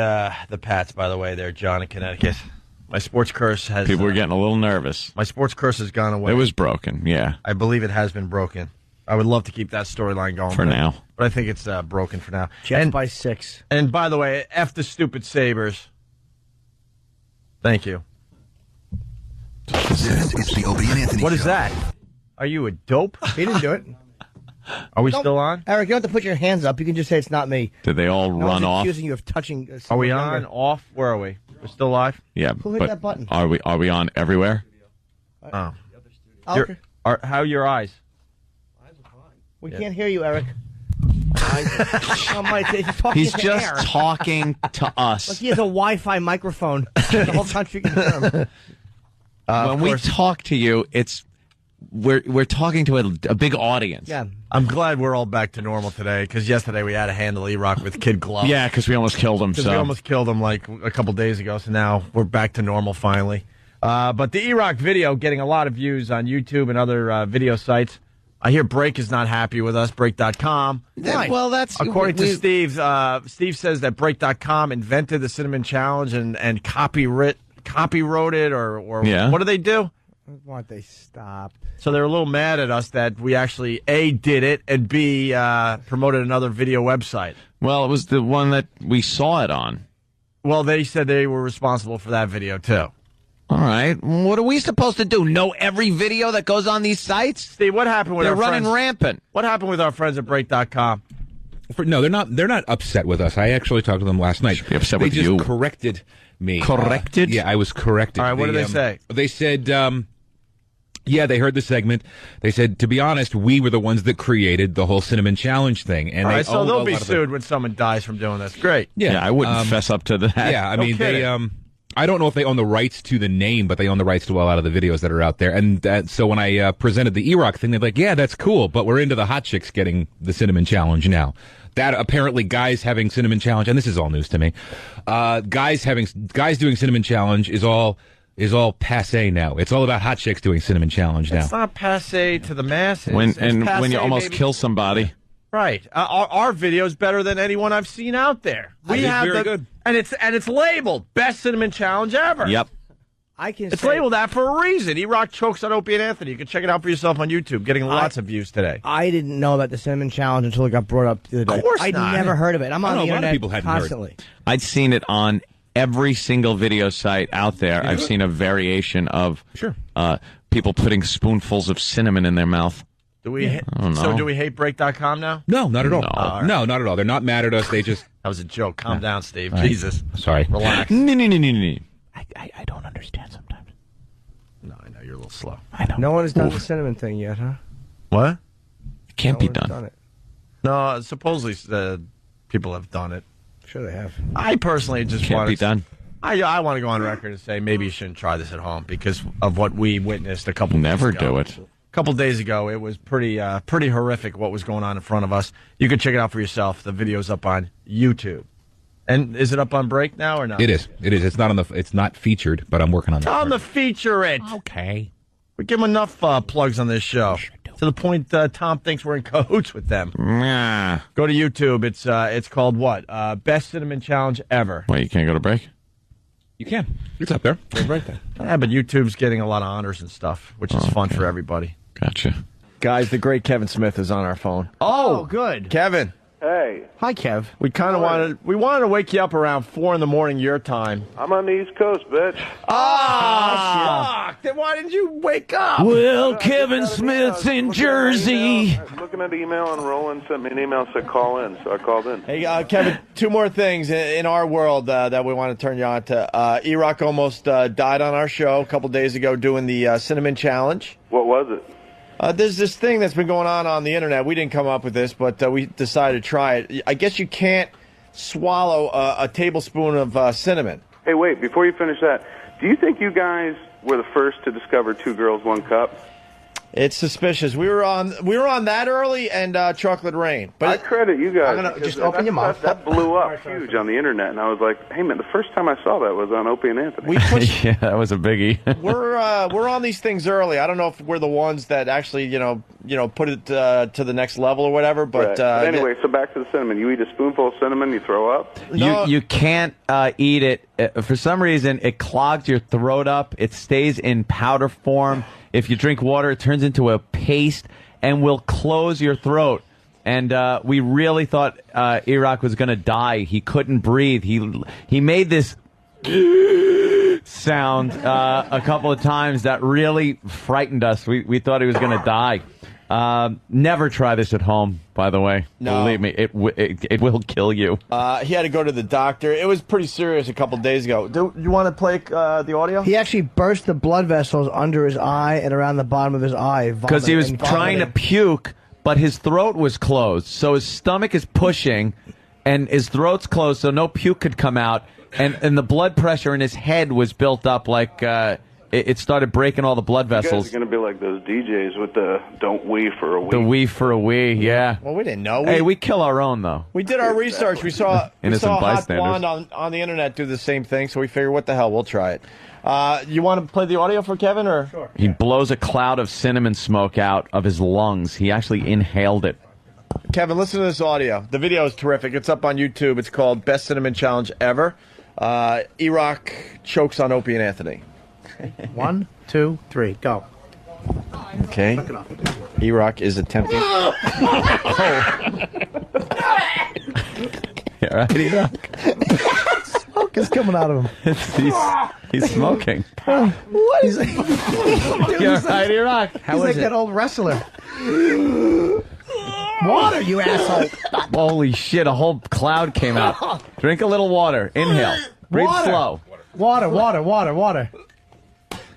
Pats, by the way, there, John, in Connecticut. My sports curse has... People were getting a little nervous. My sports curse has gone away. It was broken, yeah. I believe it has been broken. I would love to keep that storyline going. For now. But I think it's broken for now. Jets by 6. And by the way, F the stupid Sabres. Thank you. It's the Opie and Anthony What is show. that? Are you a dope? He didn't do it. Are we still on? Eric, you don't have to put your hands up. You can just say it's not me. Did they all No run one's off? accusing you of touching. Are we on? Off? Where are we? We're still live? Yeah, Who hit but that button? Are we on everywhere? Oh. Oh, okay. How are your eyes? We can't hear you, Eric. Oh, Mike, he's talking He's to just air. talking to us. Like he has a Wi-Fi microphone. The whole country can hear him. When we talk to you, we're talking to a big audience. Yeah. I'm glad we're all back to normal today, because yesterday we had to handle Erock with Kid Glove. Yeah, because we almost killed him. Because So we almost killed him like a couple days ago, so now we're back to normal finally. But the Erock video getting a lot of views on YouTube and other video sites. I hear Break is not happy with us, Break.com. Right. Well, that's... According to Steve, Steve says that Break.com invented the Cinnamon Challenge and copywrote it, or Yeah. what do they do? Why don't they stop? So they're a little mad at us that we actually, A, did it, and B, promoted another video website. Well, it was the one that we saw it on. Well, they said they were responsible for that video, too. All right. What are we supposed to do? Know every video that goes on these sites? Steve, what happened with They're our running friends? rampant. What happened with our friends at Break.com? No, they're not. They're not upset with us. I actually talked to them last night. Should be upset they with just you. corrected me. Corrected? Yeah, I was corrected. All right, what did they say? They said, yeah, they heard the segment. They said, to be honest, we were the ones that created the whole Cinnamon Challenge thing. And All they right, so owned they'll a be lot of sued when someone dies from doing this. Great. Yeah, I wouldn't fess up to that. Yeah, I No mean, kidding. they... I don't know if they own the rights to the name, but they own the rights to a lot of the videos that are out there. And so when I presented the Erock thing, they're like, yeah, that's cool, but we're into the hot chicks getting the Cinnamon Challenge now. That apparently guys having Cinnamon Challenge, and this is all news to me, guys doing Cinnamon Challenge is all passé now. It's all about hot chicks doing Cinnamon Challenge now. It's not passé to the masses. When It's you passé, almost maybe. kill somebody. Right. Our video's better than anyone I've seen out there. It is very good. And it's labeled Best Cinnamon Challenge Ever. Yep. I can. It's say, labeled that for a reason. Erock chokes on Opie and Anthony. You can check it out for yourself on YouTube. Getting lots of views today. I didn't know about the Cinnamon Challenge until it got brought up the other day. Of course I'd not. never heard of it. I'm on know, the a lot of internet people hadn't heard. constantly. I'd seen it on every single video site out there. I've seen a variation of people putting spoonfuls of cinnamon in their mouth. Do we? I don't know. So do we hate Break.com now? No, not at all. No. No, not at all. They're not mad at us. They just... That was a joke. Calm down, Steve. All right. Jesus. Sorry. Relax. No. I don't understand sometimes. No, I know you're a little slow. I know. No one has done the cinnamon thing yet, huh? What? It can't No be one's done. it. No, supposedly people have done it. Sure they have. I personally just Can't want be done. I want to go on record and say maybe you shouldn't try this at home because of what we witnessed a couple Never days ago. do it. A couple days ago, it was pretty horrific what was going on in front of us. You can check it out for yourself. The video's up on YouTube. And is it up on Break now or not? It is. It is. It's not on the... It's not featured, but I'm working on that. Tell them to feature it. Okay. We give them enough plugs on this show. To the point Tom thinks we're in cahoots with them. Nah. Go to YouTube. It's called what? Best Cinnamon Challenge Ever. Wait, you can't go to break? You can. It's up there. Right there. Yeah, but YouTube's getting a lot of honors and stuff, which is fun for everybody. Gotcha. Guys, the great Kevin Smith is on our phone. Oh, good. Kevin. Hey. Hi, Kev. We kind of wanted to wake you up around 4 in the morning your time. I'm on the East Coast, bitch. Fuck! Then why didn't you wake up? Well, Kevin Smith's in Jersey. I was looking at the email, and Roland sent me an email and said call in, so I called in. Hey, Kevin, 2 more things in our world that we want to turn you on to. Erock almost died on our show a couple days ago doing the Cinnamon Challenge. What was it? There's this thing that's been going on the internet. We didn't come up with this, but we decided to try it. I guess you can't swallow a tablespoon of cinnamon. Hey, wait, before you finish that, do you think you guys were the first to discover 2 girls, 1 cup? It's suspicious. We were on that early and Chocolate Rain. But I credit you guys. I'm gonna just open your mouth. That blew up huge on the internet, and I was like, "Hey man, the first time I saw that was on Opie and Anthony." Yeah, that was a biggie. we're on these things early. I don't know if we're the ones that actually you know put it to the next level or whatever. But, right. But anyway, so back to the cinnamon. You eat a spoonful of cinnamon, you throw up. No. You can't eat it. For some reason, it clogs your throat up. It stays in powder form. If you drink water, it turns into a paste and will close your throat. And we really thought Erock was going to die. He couldn't breathe. He made this sound a couple of times that really frightened us. We thought he was going to die. Never try this at home, by the way. No. Believe me, it will kill you. He had to go to the doctor. It was pretty serious a couple days ago. Do you want to play the audio? He actually burst the blood vessels under his eye and around the bottom of his eye. Because he was trying to puke, but his throat was closed. So his stomach is pushing, and his throat's closed, so no puke could come out. And the blood pressure in his head was built up like... It started breaking all the blood vessels. You guys are going to be like those DJs with the don't wee for a wee. The wee for a wee, yeah. Well, we didn't know. Hey, we kill our own, though. We did our research. We saw a hot blonde on the internet do the same thing, so we figured, what the hell, we'll try it. You want to play the audio for Kevin? Or? Sure. He blows a cloud of cinnamon smoke out of his lungs. He actually inhaled it. Kevin, listen to this audio. The video is terrific. It's up on YouTube. It's called Best Cinnamon Challenge Ever. Erock chokes on Opie and Anthony. 1, 2, 3, go. Okay. Erock is attempting. Yeah, right, Erock. Smoke is coming out of him. He's smoking. What is it? You're right, Erock. He's like that old wrestler. Water, you asshole. Holy shit, a whole cloud came out. Drink a little water. Inhale. Breathe slow. Water.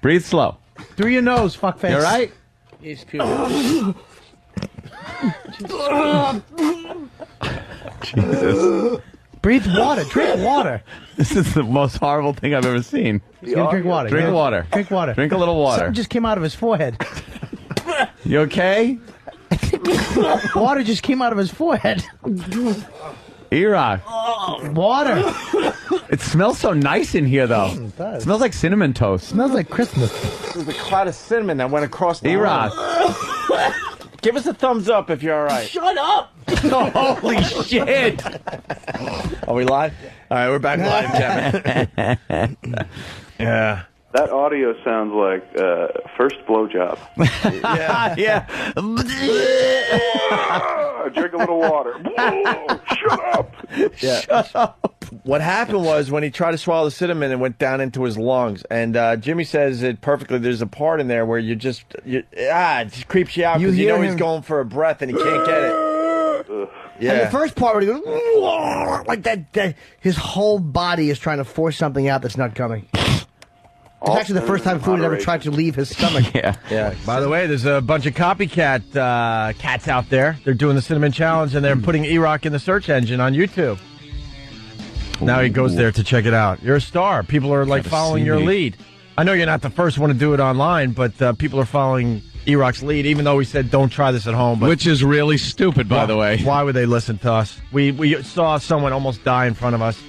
Breathe slow. Through your nose, fuckface. You all right? He's cute. Jesus. Breathe water. Drink water. This is the most horrible thing I've ever seen. He's gonna drink water. Drink water. Drink water. Drink a little water. Something just came out of his forehead. You okay? Water just came out of his forehead. Erock. Water. It smells so nice in here, though. It does. It smells like cinnamon toast. Smells like Christmas. There's a cloud of cinnamon that went across the Erock. Give us a thumbs up if you're all right. Shut up. Holy shit. Are we live? All right, we're back live, Kevin. Yeah. That audio sounds like first blowjob. Yeah. Drink a little water. Shut up. Yeah. Shut up. What happened was when he tried to swallow the cinnamon, it went down into his lungs. And Jimmy says it perfectly. There's a part in there where it just creeps you out because you know he's going for a breath and he can't get it. Yeah. And the first part where he goes, like that, his whole body is trying to force something out that's not coming. It's actually the first time food had ever tried to leave his stomach. Yeah. By the way, there's a bunch of copycat cats out there. They're doing the Cinnamon Challenge, and they're putting Erock in the search engine on YouTube. Now he goes there to check it out. You're a star. People are like following your lead. I know you're not the first one to do it online, but people are following Erock's lead, even though we said don't try this at home. But which is really stupid, by the way. Why would they listen to us? We saw someone almost die in front of us,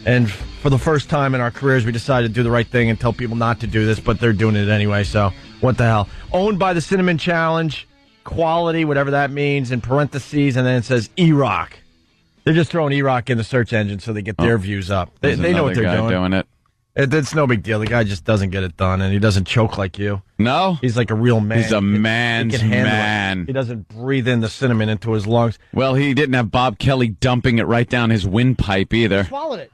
and for the first time in our careers, we decided to do the right thing and tell people not to do this, but they're doing it anyway, so what the hell. Owned by the Cinnamon Challenge, quality, whatever that means, in parentheses, and then it says Erock. They're just throwing Erock in the search engine so they get their views up. They know what they're doing. It. It's no big deal. The guy just doesn't get it done, and he doesn't choke like you. No? He's like a real man. He's a man's man. He doesn't breathe in the cinnamon into his lungs. Well, he didn't have Bob Kelly dumping it right down his windpipe either. Swallowed it.